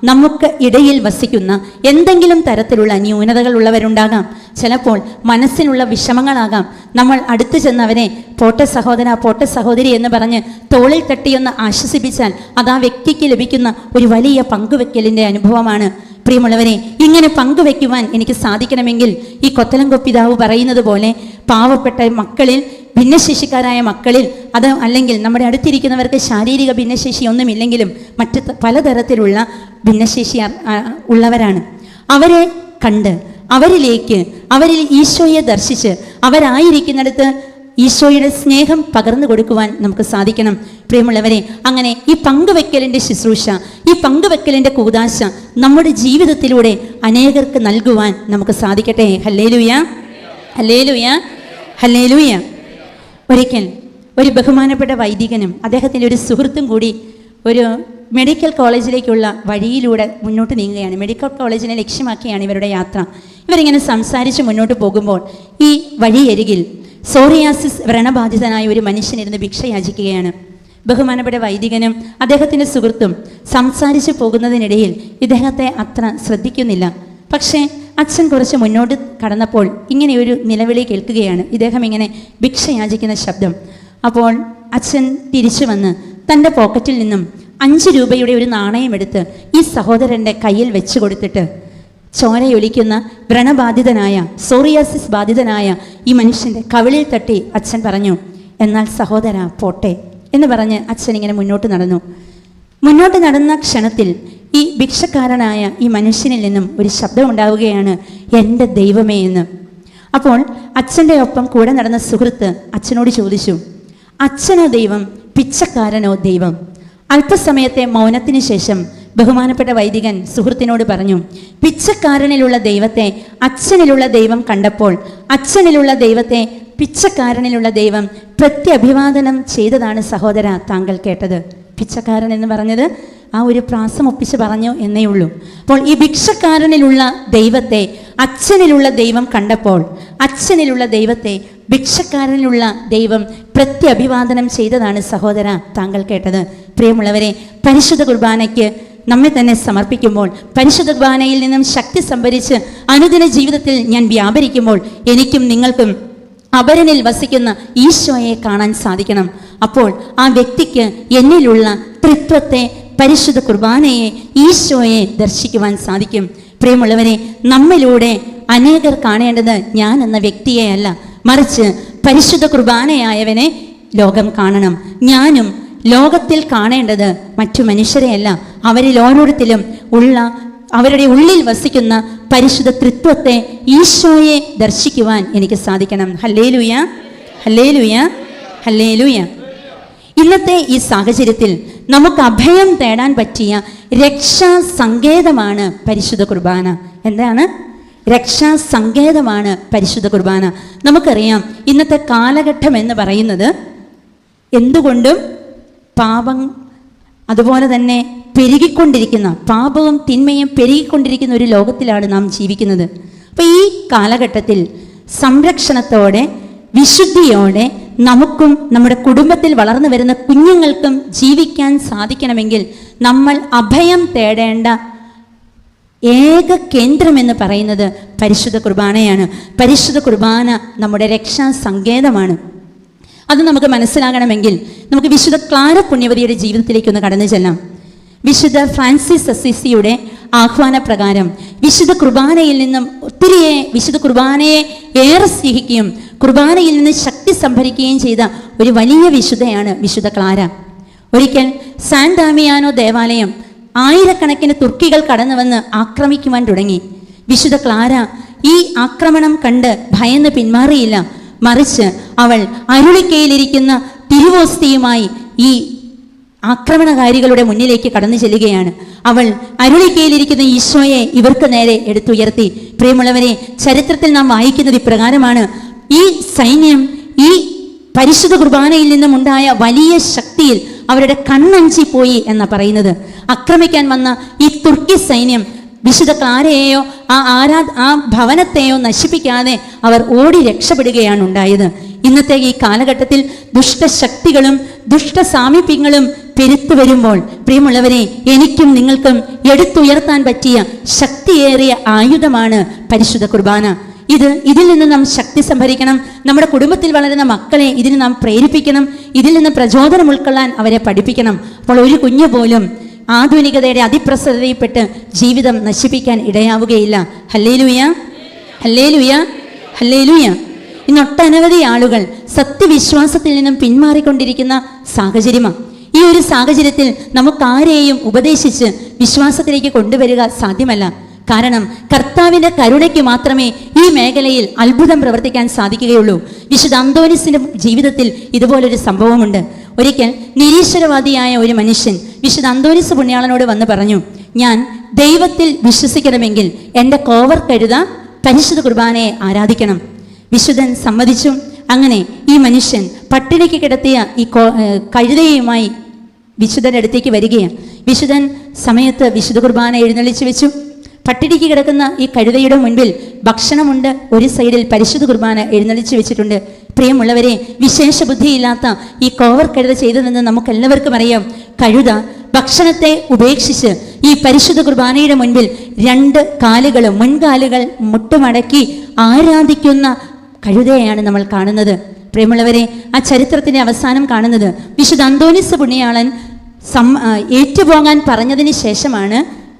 നമുക്ക് ഇടയിൽ വസിക്കുന്ന എന്തെങ്കിലും തരത്തിലുള്ള ന്യൂനതകൾ ഉള്ളവരുണ്ടാകാം. ചിലപ്പോൾ മനസ്സിനുള്ള വിഷമങ്ങളാകാം. നമ്മൾ അടുത്തു ചെന്നവരെ പോട്ടെ സഹോദര, പോട്ടെ സഹോദരി എന്ന് പറഞ്ഞ് തോളിൽ തട്ടിയൊന്ന് ആശ്വസിപ്പിച്ചാൽ അത് ആ വ്യക്തിക്ക് ലഭിക്കുന്ന ഒരു വലിയ പങ്കുവെക്കലിൻ്റെ അനുഭവമാണ്. പ്രിയമുള്ളവരെ, ഇങ്ങനെ പങ്കുവെക്കുവാൻ എനിക്ക് സാധിക്കണമെങ്കിൽ ഈ കൊത്തലങ്കോ പിതാവ് പറയുന്നത് പോലെ പാവപ്പെട്ട മക്കളിൽ, ഭിന്നശേഷിക്കാരായ മക്കളിൽ, അത് അല്ലെങ്കിൽ നമ്മുടെ അടുത്തിരിക്കുന്നവർക്ക് ശാരീരിക ഭിന്നശേഷി ഒന്നുമില്ലെങ്കിലും മറ്റ് പലതരത്തിലുള്ള ഭിന്നശേഷി ഉള്ളവരാണ്, അവരെ കണ്ട് അവരിൽ ഈശോയെ ദർശിച്ച് അവരായിരിക്കുന്നിടത്ത് ഈശോയുടെ സ്നേഹം പകർന്നു കൊടുക്കുവാൻ നമുക്ക് സാധിക്കണം. പ്രിയമുള്ളവരെ, അങ്ങനെ ഈ പങ്കുവെക്കലിൻ്റെ ശുശ്രൂഷ, ഈ പങ്കുവെക്കലിൻ്റെ കൂദാശ നമ്മുടെ ജീവിതത്തിലൂടെ അനേകർക്ക് നൽകുവാൻ നമുക്ക് സാധിക്കട്ടെ. ഹല്ലേലൂയ, ഹല്ലേലൂയ, ഹല്ലേലൂയ. ഒരിക്കൽ ഒരു ബഹുമാനപ്പെട്ട വൈദികനും അദ്ദേഹത്തിൻ്റെ ഒരു സുഹൃത്തും കൂടി ഒരു മെഡിക്കൽ കോളേജിലേക്കുള്ള വഴിയിലൂടെ മുന്നോട്ട് നീങ്ങുകയാണ്. മെഡിക്കൽ കോളേജിനെ ലക്ഷ്യമാക്കിയാണ് ഇവരുടെ യാത്ര. ഇവരിങ്ങനെ സംസാരിച്ച് മുന്നോട്ട് പോകുമ്പോൾ ഈ വഴിയരികിൽ സോറിയാസിസ് വ്രണബാധിതനായ ഒരു മനുഷ്യനിരുന്ന് ഭിക്ഷ യാചിക്കുകയാണ്. ബഹുമാനപ്പെട്ട വൈദികനും അദ്ദേഹത്തിൻ്റെ സുഹൃത്തും സംസാരിച്ച് പോകുന്നതിനിടയിൽ ഇദ്ദേഹത്തെ അത്ര ശ്രദ്ധിക്കുന്നില്ല. പക്ഷേ അച്ഛൻ കുറച്ച് മുന്നോട്ട് കടന്നപ്പോൾ ഇങ്ങനെ ഒരു നിലവിളി കേൾക്കുകയാണ്. ഇദ്ദേഹം ഇങ്ങനെ ഭിക്ഷ യാചിക്കുന്ന ശബ്ദം. അപ്പോൾ അച്ഛൻ തിരിച്ചു വന്ന് തൻ്റെ പോക്കറ്റിൽ നിന്നും 5 രൂപയുടെ ഒരു നാണയമെടുത്ത് ഈ സഹോദരൻ്റെ കയ്യിൽ വെച്ച് കൊടുത്തിട്ട് ചോരയൊലിക്കുന്ന വ്രണബാധിതനായ, സോറിയാസിസ് ബാധിതനായ ഈ മനുഷ്യൻ്റെ കവിളിൽ തട്ടി അച്ഛൻ പറഞ്ഞു, എന്നാൽ സഹോദര പോട്ടെ എന്ന് പറഞ്ഞ് അച്ഛൻ ഇങ്ങനെ മുന്നോട്ട് നടന്ന ക്ഷണത്തിൽ ഈ ഭിക്ഷക്കാരനായ ഈ മനുഷ്യനിൽ നിന്നും ഒരു ശബ്ദം ഉണ്ടാവുകയാണ്, എൻ്റെ ദൈവമേ എന്ന്. അപ്പോൾ അച്ഛൻ്റെ ഒപ്പം കൂടെ നടന്ന സുഹൃത്ത് അച്ഛനോട് ചോദിച്ചു, അച്ഛനോ ദൈവം, പിച്ചക്കാരനോ ദൈവം? അല്പസമയത്തെ മൗനത്തിന് ശേഷം ബഹുമാനപ്പെട്ട വൈദികൻ സുഹൃത്തിനോട് പറഞ്ഞു, പിച്ചക്കാരനിലുള്ള ദൈവത്തെ അച്ഛനിലുള്ള ദൈവം കണ്ടപ്പോൾ അച്ഛനിലുള്ള ദൈവത്തെ പിച്ചക്കാരനിലുള്ള ദൈവം പ്രത്യഭിവാദനം ചെയ്തതാണ് സഹോദര താങ്കൾ കേട്ടത്. പിച്ചക്കാരൻ എന്ന് പറഞ്ഞത് ആ ഒരു പ്രാസം ഒപ്പിച്ച് പറഞ്ഞു എന്നേ ഉള്ളൂ. അപ്പോൾ ഈ ഭിക്ഷക്കാരനിലുള്ള ദൈവത്തെ അച്ഛനിലുള്ള ദൈവം കണ്ടപ്പോൾ അച്ഛനിലുള്ള ദൈവത്തെ ഭിക്ഷക്കാരനിലുള്ള ദൈവം പ്രത്യഭിവാദനം ചെയ്തതാണ് സഹോദര താങ്കൾ കേട്ടത്. പ്രിയമുള്ളവരെ, പരിശുദ്ധ കുർബാനയ്ക്ക് നമ്മെ തന്നെ സമർപ്പിക്കുമ്പോൾ, പരിശുദ്ധ കുർബാനയിൽ നിന്നും ശക്തി സംഭരിച്ച് അനുദിന ജീവിതത്തിൽ ഞാൻ വ്യാപരിക്കുമ്പോൾ എനിക്കും നിങ്ങൾക്കും അപരനിൽ വസിക്കുന്ന ഈശോയെ കാണാൻ സാധിക്കണം. അപ്പോൾ ആ വ്യക്തിക്ക് എന്നിലുള്ള ത്രിത്വത്തെ, പരിശുദ്ധ കുർബാനയെ, ഈശോയെ ദർശിക്കുവാൻ സാധിക്കും. പ്രിയമുള്ളവരെ, നമ്മിലൂടെ അനേകർ കാണേണ്ടത് ഞാൻ എന്ന വ്യക്തിയെയല്ല, മറിച്ച് പരിശുദ്ധ കുർബാനയായവനെ ലോകം കാണണം. ഞാനും ലോകത്തിൽ കാണേണ്ടത് മറ്റു മനുഷ്യരെയല്ല, അവരിൽ ഓരോരുത്തരും അവരുടെ ഉള്ളിൽ വസിക്കുന്ന പരിശുദ്ധ ത്രിത്വത്തെ, ഈശോയെ ദർശിക്കുവാൻ എനിക്ക് സാധിക്കണം. ഹല്ലേലൂയ, ഹല്ലേലൂയ, ഹല്ലേലൂയ. ഇന്നത്തെ ഈ സാഹചര്യത്തിൽ നമുക്ക് അഭയം തേടാൻ പറ്റിയ രക്ഷാ സങ്കേതമാണ് പരിശുദ്ധ കുർബാന. എന്താണ്? രക്ഷാ സങ്കേതമാണ് പരിശുദ്ധ കുർബാന. നമുക്കറിയാം, ഇന്നത്തെ കാലഘട്ടം എന്ന് പറയുന്നത് എന്തുകൊണ്ടും പാപം, അതുപോലെ തന്നെ പെരുകിക്കൊണ്ടിരിക്കുന്ന പാപവും തിന്മയും പെരുകിക്കൊണ്ടിരിക്കുന്ന ഒരു ലോകത്തിലാണ് നാം ജീവിക്കുന്നത്. അപ്പോൾ ഈ കാലഘട്ടത്തിൽ സംരക്ഷണത്തോടെ, വിശുദ്ധിയോടെ നമുക്കും നമ്മുടെ കുടുംബത്തിൽ വളർന്നു വരുന്ന കുഞ്ഞുങ്ങൾക്കും ജീവിക്കാൻ സാധിക്കണമെങ്കിൽ നമ്മൾ അഭയം തേടേണ്ട ഏക കേന്ദ്രമെന്ന് പറയുന്നത് പരിശുദ്ധ കുർബാനയാണ്. പരിശുദ്ധ കുർബാന നമ്മുടെ രക്ഷാ സങ്കേതമാണ്. അത് നമുക്ക് മനസ്സിലാകണമെങ്കിൽ നമുക്ക് വിശുദ്ധ ക്ലാര പുണ്യവതിയുടെ ജീവിതത്തിലേക്കൊന്ന് കടന്നു ചെല്ലാം. വിശുദ്ധ ഫ്രാൻസിസ് അസീസിയുടെ ആഹ്വാനപ്രകാരം വിശുദ്ധ കുർബാനയിൽ നിന്നും വിശുദ്ധ കുർബാനയെ ഏറെ സ്നേഹിക്കുകയും കുർബാനയിൽ നിന്ന് ശക്തി സംഭരിക്കുകയും ചെയ്ത ഒരു വലിയ വിശുദ്ധയാണ് വിശുദ്ധ ക്ലാര. ഒരിക്കൽ സാൻ ഡാമിയാനോ ദേവാലയം ആയിരക്കണക്കിന് തുർക്കികൾ കടന്നു വന്ന് ആക്രമിക്കുവാൻ തുടങ്ങി. വിശുദ്ധ ക്ലാര ഈ ആക്രമണം കണ്ട് ഭയന്ന് പിന്മാറിയില്ല, മറിച്ച് അവൾ അരുളിക്കയിലിരിക്കുന്ന തിരുവോസ്തിയുമായി ഈ ആക്രമണകാരികളുടെ മുന്നിലേക്ക് കടന്നു ചെല്ലുകയാണ്. അവൾ അരുളിക്കയിലിരിക്കുന്ന ഈശോയെ ഇവർക്ക് നേരെ എടുത്തുയർത്തി. പ്രിയമുള്ളവരെ, ചരിത്രത്തിൽ നാം വായിക്കുന്നത് ഇപ്രകാരമാണ്: ഈ സൈന്യം ഈ പരിശുദ്ധ കുർബാനയിൽ നിന്നും ഉണ്ടായ വലിയ ശക്തിയിൽ അവരുടെ കണ്ണഞ്ചിപ്പോയി എന്നാണ് പറയുന്നത്. ആക്രമിക്കാൻ വന്ന ഈ തുർക്കി സൈന്യം വിശുദ്ധ ക്ലാരയെയോ ആ ഭവനത്തെയോ നശിപ്പിക്കാതെ അവർ ഓടി രക്ഷപ്പെടുകയാണ് ഉണ്ടായത്. ഇന്നത്തെ ഈ കാലഘട്ടത്തിൽ ദുഷ്ടശക്തികളും ദുഷ്ടസാമീപ്യങ്ങളും പെരുത്തു വരുമ്പോൾ, പ്രിയമുള്ളവരെ, എനിക്കും നിങ്ങൾക്കും എടുത്തുയർത്താൻ പറ്റിയ ശക്തിയേറിയ ആയുധമാണ് പരിശുദ്ധ കുർബാന. ഇതിൽ നിന്ന് നാം ശക്തി സംഭരിക്കണം. നമ്മുടെ കുടുംബത്തിൽ വളരുന്ന മക്കളെ ഇതിന് നാം പ്രേരിപ്പിക്കണം. ഇതിൽ നിന്ന് പ്രചോദനം ഉൾക്കൊള്ളാൻ അവരെ പഠിപ്പിക്കണം. അപ്പോൾ ഒരു കുഞ്ഞു പോലും ആധുനികതയുടെ അതിപ്രസരതയിൽപ്പെട്ട് ജീവിതം നശിപ്പിക്കാൻ ഇടയാവുകയില്ല. ഹല്ലേലൂയ, ഹല്ലേലൂയ, ഹല്ലേലൂയ. ഇന്ന് ഒട്ടനവധി ആളുകൾ സത്യവിശ്വാസത്തിൽ നിന്നും പിന്മാറിക്കൊണ്ടിരിക്കുന്ന സാഹചര്യമാണ്. ഈ ഒരു സാഹചര്യത്തിൽ നമുക്കാരെയും ഉപദേശിച്ച് വിശ്വാസത്തിലേക്ക് കൊണ്ടുവരിക സാധ്യമല്ല. കാരണം കർത്താവിൻ്റെ കരുണയ്ക്ക് മാത്രമേ ഈ മേഖലയിൽ അത്ഭുതം പ്രവർത്തിക്കാൻ സാധിക്കുകയുള്ളൂ. വിശുദ്ധ അന്തോനീസിൻ്റെ ജീവിതത്തിൽ ഇതുപോലൊരു സംഭവമുണ്ട്. ഒരിക്കൽ നിരീശ്വരവാദിയായ ഒരു മനുഷ്യൻ വിശുദ്ധ അന്തോനീസ് പുണ്യാളനോട് വന്ന് പറഞ്ഞു, ഞാൻ ദൈവത്തിൽ വിശ്വസിക്കണമെങ്കിൽ എൻ്റെ കോവർ കഴുത പരിശുദ്ധ കുർബാനയെ ആരാധിക്കണം. വിശുദ്ധൻ സമ്മതിച്ചു. അങ്ങനെ ഈ മനുഷ്യൻ പട്ടിണിക്ക് കിടത്തിയ ഈ കഴുതയുമായി വിശുദ്ധൻ്റെ അടുത്തേക്ക് വരികയാണ്. വിശുദ്ധൻ സമയത്ത് വിശുദ്ധ കുർബാന എഴുന്നള്ളിച്ചു വെച്ചു. പട്ടിണിക്ക് കിടക്കുന്ന ഈ കഴുതയുടെ മുൻപിൽ ഭക്ഷണമുണ്ട്, ഒരു സൈഡിൽ പരിശുദ്ധ കുർബാന എഴുന്നള്ളിച്ചു വെച്ചിട്ടുണ്ട്. പ്രിയമുള്ളവരെ, വിശേഷ ബുദ്ധിയില്ലാത്ത ഈ കോവർ കഴുത ചെയ്തതെന്ന് നമുക്കെല്ലാവർക്കും അറിയാം. കഴുത ഭക്ഷണത്തെ ഉപേക്ഷിച്ച് ഈ പരിശുദ്ധ കുർബാനയുടെ മുൻപിൽ മുൻകാലുകൾ മുട്ടുമടക്കി ആരാധിക്കുന്ന കഴുതയാണ് നമ്മൾ കാണുന്നത്. പ്രിയമുള്ളവരെ, ആ ചരിത്രത്തിൻ്റെ അവസാനം കാണുന്നത് വിശുദ്ധ അന്തോനീസ് പുണ്യാളൻ ഏറ്റുപോകാൻ പറഞ്ഞതിന് ശേഷമാണ്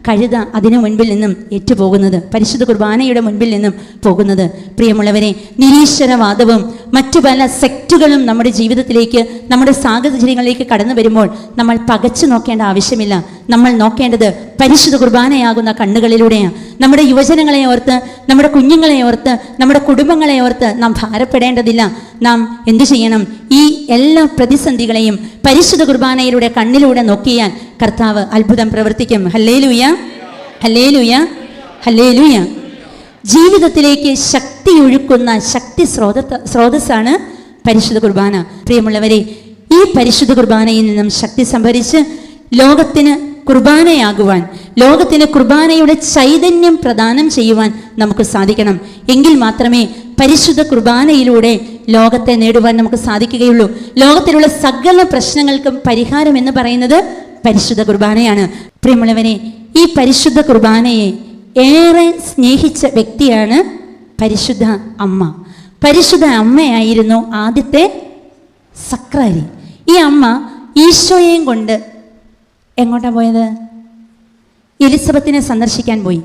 കഴുത അതിനു മുൻപിൽ നിന്നും ഏറ്റുപോകുന്നത്, പരിശുദ്ധ കുർബാനയുടെ മുൻപിൽ നിന്നും പോകുന്നത്. പ്രിയമുള്ളവരെ, നിരീശ്വരവാദവും മറ്റു പല സെക്റ്റുകളും നമ്മുടെ ജീവിതത്തിലേക്ക്, നമ്മുടെ സാഹചര്യങ്ങളിലേക്ക് കടന്നു വരുമ്പോൾ നമ്മൾ പകച്ചു നോക്കേണ്ട ആവശ്യമില്ല. നമ്മൾ നോക്കേണ്ടത് പരിശുദ്ധ കുർബാനയാകുന്ന കണ്ണുകളിലൂടെയാണ്. നമ്മുടെ യുവജനങ്ങളെ ഓർത്ത്, നമ്മുടെ കുഞ്ഞുങ്ങളെ ഓർത്ത്, നമ്മുടെ കുടുംബങ്ങളെ ഓർത്ത് നാം ഭാരപ്പെടേണ്ടതില്ല. നാം എന്തു ചെയ്യണം? ഈ എല്ലാ പ്രതിസന്ധികളെയും പരിശുദ്ധ കുർബാനയിലൂടെ കണ്ണിലൂടെ നോക്കിയാൽ കർത്താവ് അത്ഭുതം പ്രവർത്തിക്കും. ഹല്ലേലൂയ, ഹല്ലേലൂയ, ഹല്ലേലൂയ. ജീവിതത്തിലേക്ക് ശക്തി ഒഴുക്കുന്ന സ്രോതസ്സാണ് പരിശുദ്ധ കുർബാന. പ്രിയമുള്ളവരെ, ഈ പരിശുദ്ധ കുർബാനയിൽ നിന്നും ശക്തി സംഭരിച്ച് ലോകത്തിന് കുർബാനയാകുവാൻ, ലോകത്തിന് കുർബാനയുടെ ചൈതന്യം പ്രദാനം ചെയ്യുവാൻ നമുക്ക് സാധിക്കണം. എങ്കിൽ മാത്രമേ പരിശുദ്ധ കുർബാനയിലൂടെ ലോകത്തെ നേടുവാൻ നമുക്ക് സാധിക്കുകയുള്ളൂ. ലോകത്തിലുള്ള സകല പ്രശ്നങ്ങൾക്കും പരിഹാരം എന്ന് പറയുന്നത് പരിശുദ്ധ കുർബാനയാണ്. പ്രിയമുള്ളവരെ, ഈ പരിശുദ്ധ കുർബാനയെ ഏറെ സ്നേഹിച്ച വ്യക്തിയാണ് പരിശുദ്ധ അമ്മ. പരിശുദ്ധ അമ്മയായിരുന്നു ആദ്യത്തെ സക്രാരി. ഈ അമ്മ ഈശോയെയും കൊണ്ട് എങ്ങോട്ടാ പോയത്? എലിസബത്തിനെ സന്ദർശിക്കാൻ പോയി.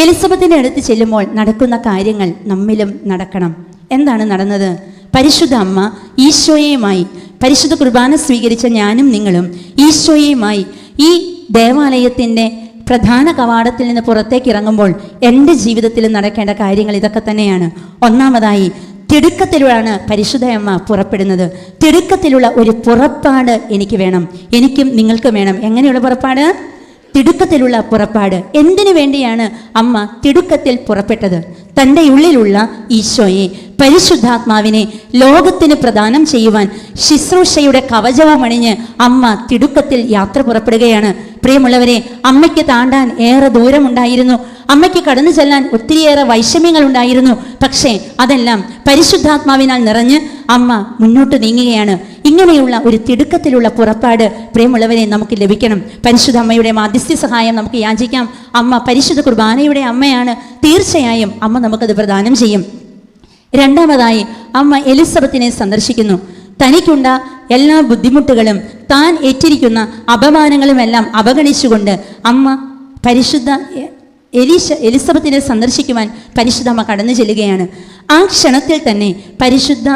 എലിസബത്തിൻ്റെ അടുത്ത് ചെല്ലുമ്പോൾ നടക്കുന്ന കാര്യങ്ങൾ നമ്മിലും നടക്കണം. എന്താണ് നടന്നത്? പരിശുദ്ധ അമ്മ ഈശോയുമായി, പരിശുദ്ധ കുർബാന സ്വീകരിച്ച ഞാനും നിങ്ങളും ഈശോയുമായി ഈ ദേവാലയത്തിൻ്റെ പ്രധാന കവാടത്തിൽ നിന്ന് പുറത്തേക്ക് ഇറങ്ങുമ്പോൾ എൻ്റെ ജീവിതത്തിൽ നടക്കേണ്ട കാര്യങ്ങൾ ഇതൊക്കെ തന്നെയാണ്. ഒന്നാമതായി, തിടുക്കത്തിലാണ് പരിശുദ്ധ അമ്മ പുറപ്പെടുന്നത്. തിടുക്കത്തിലുള്ള ഒരു പുറപ്പാട് എനിക്ക് വേണം, എനിക്കും നിങ്ങൾക്കും വേണം. എങ്ങനെയുള്ള പുറപ്പാട്? തിടുക്കത്തിലുള്ള പുറപ്പാട്. എന്തിനു വേണ്ടിയാണ് അമ്മ തിടുക്കത്തിൽ പുറപ്പെട്ടത്? തൻ്റെ ഉള്ളിലുള്ള ഈശോയെ, പരിശുദ്ധാത്മാവിനെ ലോകത്തിന് പ്രദാനം ചെയ്യുവാൻ ശുശ്രൂഷയുടെ കവചവും അണിഞ്ഞ് അമ്മ തിടുക്കത്തിൽ യാത്ര പുറപ്പെടുകയാണ്. പ്രിയമുള്ളവരെ, അമ്മയ്ക്ക് താണ്ടാൻ ഏറെ ദൂരമുണ്ടായിരുന്നു. അമ്മയ്ക്ക് കടന്നു ചെല്ലാൻ ഒത്തിരിയേറെ വൈഷമ്യങ്ങൾ ഉണ്ടായിരുന്നു. പക്ഷേ അതെല്ലാം പരിശുദ്ധാത്മാവിനാൽ നിറഞ്ഞ് അമ്മ മുന്നോട്ട് നീങ്ങുകയാണ്. ഇങ്ങനെയുള്ള ഒരു തിടുക്കത്തിലുള്ള പുറപ്പാട് പ്രിയമുള്ളവരെ നമുക്ക് ലഭിക്കണം. പരിശുദ്ധ അമ്മയുടെ മാധ്യസ്ഥ സഹായം നമുക്ക് യാചിക്കാം. അമ്മ പരിശുദ്ധ കുർബാനയുടെ അമ്മയാണ്. തീർച്ചയായും അമ്മ നമുക്കത് പ്രദാനം ചെയ്യും. രണ്ടാമതായി, അമ്മ എലിസബത്തിനെ സന്ദർശിക്കുന്നു. തനിക്കുണ്ട എല്ലാ ബുദ്ധിമുട്ടുകളും താൻ ഏറ്റിരിക്കുന്ന അപമാനങ്ങളുമെല്ലാം അവഗണിച്ചുകൊണ്ട് അമ്മ പരിശുദ്ധ എലിസബത്തിനെ സന്ദർശിക്കുവാൻ പരിശുദ്ധ അമ്മ കടന്നു ചെല്ലുകയാണ്. ആ ക്ഷണത്തിൽ തന്നെ പരിശുദ്ധ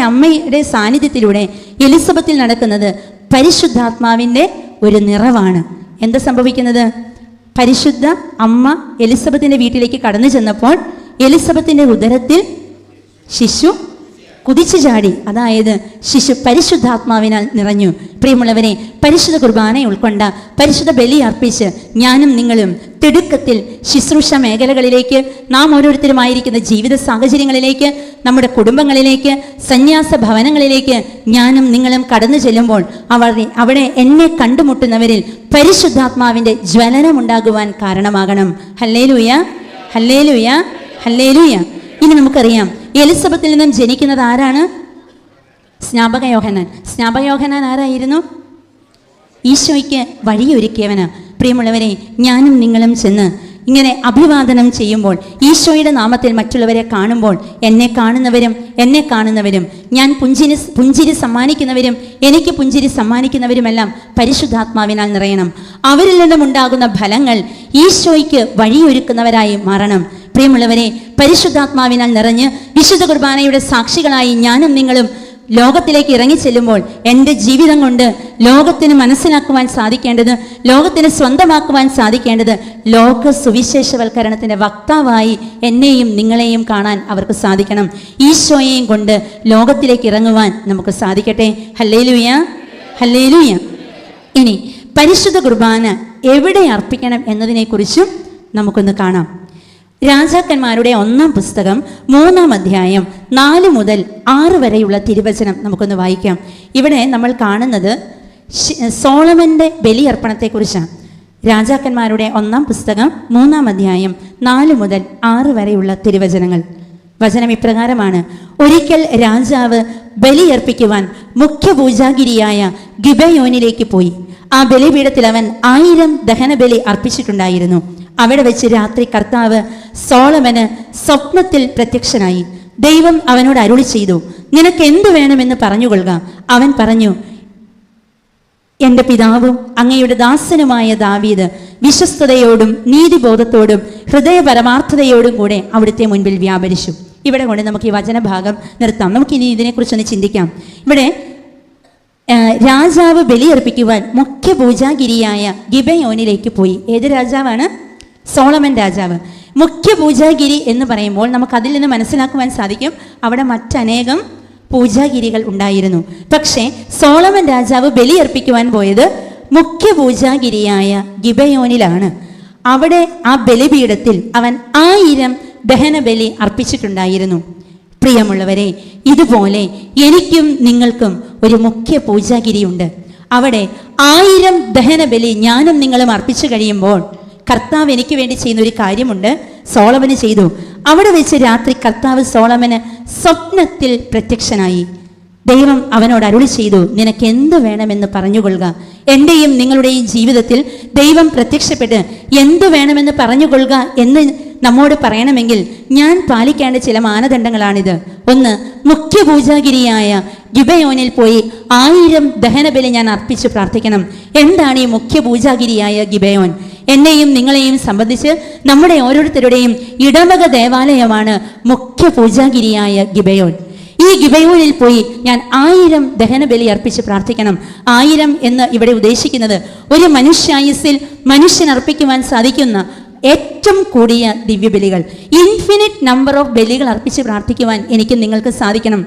അമ്മയുടെ സാന്നിധ്യത്തിലൂടെ എലിസബത്തിൽ നടക്കുന്നത് പരിശുദ്ധാത്മാവിൻ്റെ ഒരു നിറവാണ്. എന്താ സംഭവിക്കുന്നത്? പരിശുദ്ധ അമ്മ എലിസബത്തിൻ്റെ വീട്ടിലേക്ക് കടന്നു ചെന്നപ്പോൾ എലിസബത്തിൻ്റെ ഉദരത്തിൽ ശിശു കുതിച്ചു ചാടി. അതായത് ശിശു പരിശുദ്ധാത്മാവിനാൽ നിറഞ്ഞു. പ്രിയമുള്ളവരെ, പരിശുദ്ധ കുർബാന ഉൾക്കൊണ്ട, പരിശുദ്ധ ബലി അർപ്പിച്ച് ഞാനും നിങ്ങളും തിടുക്കത്തിൽ ശുശ്രൂഷ മേഖലകളിലേക്ക്, നാം ഓരോരുത്തരുമായിരിക്കുന്ന ജീവിത സാഹചര്യങ്ങളിലേക്ക്, നമ്മുടെ കുടുംബങ്ങളിലേക്ക്, സന്യാസ ഭവനങ്ങളിലേക്ക് ഞാനും നിങ്ങളും കടന്നു ചെല്ലുമ്പോൾ അവിടെ എന്നെ കണ്ടുമുട്ടുന്നവരിൽ പരിശുദ്ധാത്മാവിൻ്റെ ജ്വലനമുണ്ടാകുവാൻ കാരണമാകണം. ഹല്ലേലൂയ, ഹല്ലേലൂയ, ഹല്ലേലൂയ. ഇനി നമുക്കറിയാം, എലിസബത്തിൽ നിന്നും ജനിക്കുന്നത് ആരാണ്? സ്നാപക യോഹന്നാൻ. സ്നാപക യോഹന്നാൻ ആരായിരുന്നു? ഈശോയ്ക്ക് വഴിയൊരുക്കിയവന്. പ്രിയമുള്ളവരെ, ഞാനും നിങ്ങളും ചെന്ന് ഇങ്ങനെ അഭിവാദനം ചെയ്യുമ്പോൾ, ഈശോയുടെ നാമത്തിൽ മറ്റുള്ളവരെ കാണുമ്പോൾ, എന്നെ കാണുന്നവരും ഞാൻ പുഞ്ചിരി സമ്മാനിക്കുന്നവരും എനിക്ക് പുഞ്ചിരി സമ്മാനിക്കുന്നവരുമെല്ലാം പരിശുദ്ധാത്മാവിനാൽ നിറയണം. അവരിൽ നിന്നുമുണ്ടാകുന്ന ഫലങ്ങൾ ഈശോയ്ക്ക് വഴിയൊരുക്കുന്നവരായി മാറണം. പ്രിയമുള്ളവരെ, പരിശുദ്ധാത്മാവിനാൽ നിറഞ്ഞ് വിശുദ്ധ കുർബാനയുടെ സാക്ഷികളായി ഞാനും നിങ്ങളും ലോകത്തിലേക്ക് ഇറങ്ങിച്ചെല്ലുമ്പോൾ എൻ്റെ ജീവിതം കൊണ്ട് ലോകത്തിന് മനസ്സിലാക്കുവാൻ സാധിക്കേണ്ടത്, ലോകത്തിന് സ്വന്തമാക്കുവാൻ സാധിക്കേണ്ടത്, ലോക സുവിശേഷവൽക്കരണത്തിൻ്റെ വക്താവായി എന്നെയും നിങ്ങളെയും കാണാൻ അവർക്ക് സാധിക്കണം. ഈശോയെയും കൊണ്ട് ലോകത്തിലേക്ക് ഇറങ്ങുവാൻ നമുക്ക് സാധിക്കട്ടെ. ഹല്ലേലൂയ, ഹല്ലേലൂയ. ഇനി പരിശുദ്ധ കുർബാന എവിടെ അർപ്പിക്കണം എന്നതിനെക്കുറിച്ചും നമുക്കൊന്ന് കാണാം. രാജാക്കന്മാരുടെ 1-ാം പുസ്തകം 3-ാം അധ്യായം 4 മുതൽ 6 വരെയുള്ള തിരുവചനം നമുക്കൊന്ന് വായിക്കാം. ഇവിടെ നമ്മൾ കാണുന്നത് സോളമൻ്റെ ബലിയർപ്പണത്തെക്കുറിച്ചാണ്. രാജാക്കന്മാരുടെ 1-ാം പുസ്തകം 3-ാം അധ്യായം 4 മുതൽ 6 വരെയുള്ള തിരുവചനങ്ങൾ. വചനം ഇപ്രകാരമാണ്: ഒരിക്കൽ രാജാവ് ബലിയർപ്പിക്കുവാൻ മുഖ്യ പൂജാഗിരിയായ ഗിബയോനിലേക്ക് പോയി. ആ ബലിപീഠത്തിൽ അവൻ 1000 ദഹനബലി അർപ്പിച്ചിട്ടുണ്ടായിരുന്നു. അവിടെ വെച്ച് രാത്രി കർത്താവ് സോളമന് സ്വപ്നത്തിൽ പ്രത്യക്ഷനായി. ദൈവം അവനോട് അരുളി ചെയ്തു, നിനക്ക് എന്തു വേണമെന്ന് പറഞ്ഞുകൊള്ളുക. അവൻ പറഞ്ഞു, എൻ്റെ പിതാവും അങ്ങയുടെ ദാസനുമായ ദാവീദ് വിശ്വസ്തയോടും നീതിബോധത്തോടും ഹൃദയപരമാർത്ഥതയോടും കൂടെ അവിടുത്തെ മുൻപിൽ വ്യാപരിച്ചു. ഇവിടെ കൊണ്ട് നമുക്ക് ഈ വചനഭാഗം നിർത്താം. നമുക്കിനി ഇതിനെക്കുറിച്ചൊന്ന് ചിന്തിക്കാം. ഇവിടെ രാജാവ് ബലിയർപ്പിക്കുവാൻ മുഖ്യ പൂജാഗിരിയായ ഗിബയോനിലേക്ക് പോയി. ഏത് രാജാവാണ്? സോളമൻ രാജാവ്. മുഖ്യ പൂജാഗിരി എന്ന് പറയുമ്പോൾ നമുക്ക് അതിൽ നിന്ന് മനസ്സിലാക്കുവാൻ സാധിക്കും അവിടെ മറ്റനേകം പൂജാഗിരികൾ ഉണ്ടായിരുന്നു. പക്ഷേ സോളമൻ രാജാവ് ബലിയർപ്പിക്കുവാൻ പോയത് മുഖ്യ പൂജാഗിരിയായ ഗിബയോനിലാണ്. അവിടെ ആ ബലിപീഠത്തിൽ അവൻ 1000 ദഹനബലി അർപ്പിച്ചിട്ടുണ്ടായിരുന്നു. പ്രിയമുള്ളവരെ, ഇതുപോലെ എനിക്കും നിങ്ങൾക്കും ഒരു മുഖ്യ പൂജാഗിരിയുണ്ട്. അവിടെ 1000 ദഹനബലി ഞാനും നിങ്ങളും അർപ്പിച്ചു കഴിയുമ്പോൾ കർത്താവ് എനിക്ക് വേണ്ടി ചെയ്യുന്ന ഒരു കാര്യമുണ്ട്. സോളമന് ചെയ്തു. അവിടെ വെച്ച് രാത്രി കർത്താവ് സോളമന് സ്വപ്നത്തിൽ പ്രത്യക്ഷനായി. ദൈവം അവനോട് അരുളി ചെയ്തു, നിനക്ക് എന്ത് വേണമെന്ന് പറഞ്ഞുകൊള്ളുക. എൻ്റെയും നിങ്ങളുടെയും ജീവിതത്തിൽ ദൈവം പ്രത്യക്ഷപ്പെട്ട് എന്ത് വേണമെന്ന് പറഞ്ഞുകൊള്ളുക എന്ന് നമ്മോട് പറയണമെങ്കിൽ ഞാൻ പാലിക്കേണ്ട ചില മാനദണ്ഡങ്ങളാണിത്. ഒന്ന്, മുഖ്യ പൂജാഗിരിയായ ഗിബയോനിൽ പോയി 1000 ദഹനബലി ഞാൻ അർപ്പിച്ച് പ്രാർത്ഥിക്കണം. എന്താണ് ഈ മുഖ്യ പൂജാഗിരിയായ ഗിബയോൻ? എന്നെയും നിങ്ങളെയും സംബന്ധിച്ച് നമ്മുടെ ഓരോരുത്തരുടെയും ഇടവക ദേവാലയമാണ് മുഖ്യ പൂജാഗിരിയായ ഗിബയോൻ. ഈ ഗിബയോനിൽ പോയി ഞാൻ 1000 ദഹനബലി അർപ്പിച്ച് പ്രാർത്ഥിക്കണം. 1000 എന്ന് ഇവിടെ ഉദ്ദേശിക്കുന്നത് ഒരു മനുഷ്യായുസ്സിൽ മനുഷ്യൻ അർപ്പിക്കുവാൻ സാധിക്കുന്ന ഏറ്റവും കൂടിയ ദിവ്യബലികൾ, ഇൻഫിനിറ്റ് നമ്പർ ഓഫ് ബലികൾ അർപ്പിച്ച് പ്രാർത്ഥിക്കുവാൻ എനിക്ക് നിങ്ങൾക്ക് സാധിക്കണം.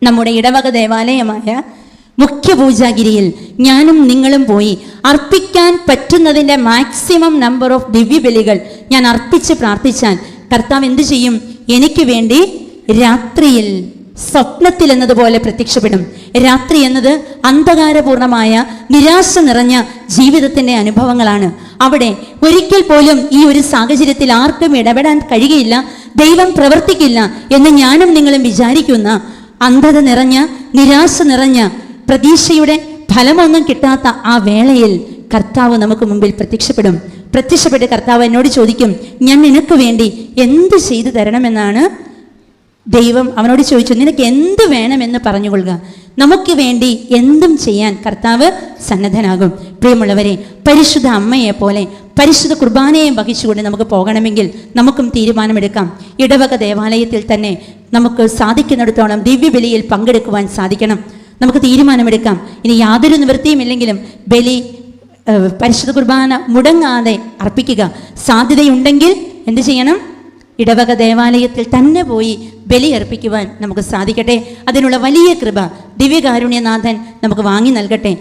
നമ്മുടെ ഇടവക ദേവാലയമായ മുഖ്യ പൂജാഗിരിയിൽ ഞാനും നിങ്ങളും പോയി അർപ്പിക്കാൻ പറ്റുന്നതിൻ്റെ മാക്സിമം നമ്പർ ഓഫ് ദിവ്യബലികൾ ഞാൻ അർപ്പിച്ച് പ്രാർത്ഥിച്ചാൽ കർത്താവ് എന്തു ചെയ്യും? എനിക്ക് വേണ്ടി രാത്രിയിൽ സ്വപ്നത്തിൽ എന്നതുപോലെ പ്രത്യക്ഷപ്പെടും. രാത്രി എന്നത് അന്ധകാരപൂർണമായ നിരാശ നിറഞ്ഞ ജീവിതത്തിൻ്റെ അനുഭവങ്ങളാണ്. അവിടെ ഒരിക്കൽ പോലും ഈ ഒരു സാഹചര്യത്തിൽ ആർക്കും ഇടപെടാൻ കഴിയുകയില്ല, ദൈവം പ്രവർത്തിക്കില്ല എന്ന് ഞാനും നിങ്ങളും വിചാരിക്കുന്ന അന്ധത നിറഞ്ഞ നിരാശ നിറഞ്ഞ പ്രതീക്ഷയുടെ ഫലമൊന്നും കിട്ടാത്ത ആ വേളയിൽ കർത്താവ് നമുക്ക് മുമ്പിൽ പ്രത്യക്ഷപ്പെട്ട് കർത്താവ് എന്നോട് ചോദിക്കും, ഞാൻ നിനക്ക് വേണ്ടി എന്ത് ചെയ്തു തരണമെന്നാണ് ദൈവം അവനോട് ചോദിച്ചു. നിനക്ക് എന്ത് വേണമെന്ന് പറഞ്ഞുകൊള്ളുക. നമുക്ക് വേണ്ടി എന്തും ചെയ്യാൻ കർത്താവ് സന്നദ്ധനാകും. പ്രിയമുള്ളവരെ, പരിശുദ്ധ അമ്മയെ പോലെ പരിശുദ്ധ കുർബാനയെ വഹിച്ചുകൊണ്ട് നമുക്ക് പോകണമെങ്കിൽ നമുക്കും തീരുമാനമെടുക്കാം. ഇടവക ദേവാലയത്തിൽ തന്നെ നമുക്ക് സാധിക്കുന്നിടത്തോളം ദിവ്യബലിയിൽ പങ്കെടുക്കുവാൻ സാധിക്കണം. നമുക്ക് തീരുമാനമെടുക്കാം. ഇനി യാതൊരു നിവൃത്തിയുമില്ലെങ്കിലും പരിശുദ്ധ കുർബാന മുടങ്ങാതെ അർപ്പിക്കുക. സാധ്യതയുണ്ടെങ്കിൽ എന്ത് ചെയ്യണം? ഇടവക ദേവാലയത്തിൽ തന്നെ പോയി ബലിയർപ്പിക്കുവാൻ നമുക്ക് സാധിക്കട്ടെ. അതിനുള്ള വലിയ കൃപ ദിവ്യകാരുണ്യനാഥൻ നമുക്ക് വാങ്ങി നൽകട്ടെ.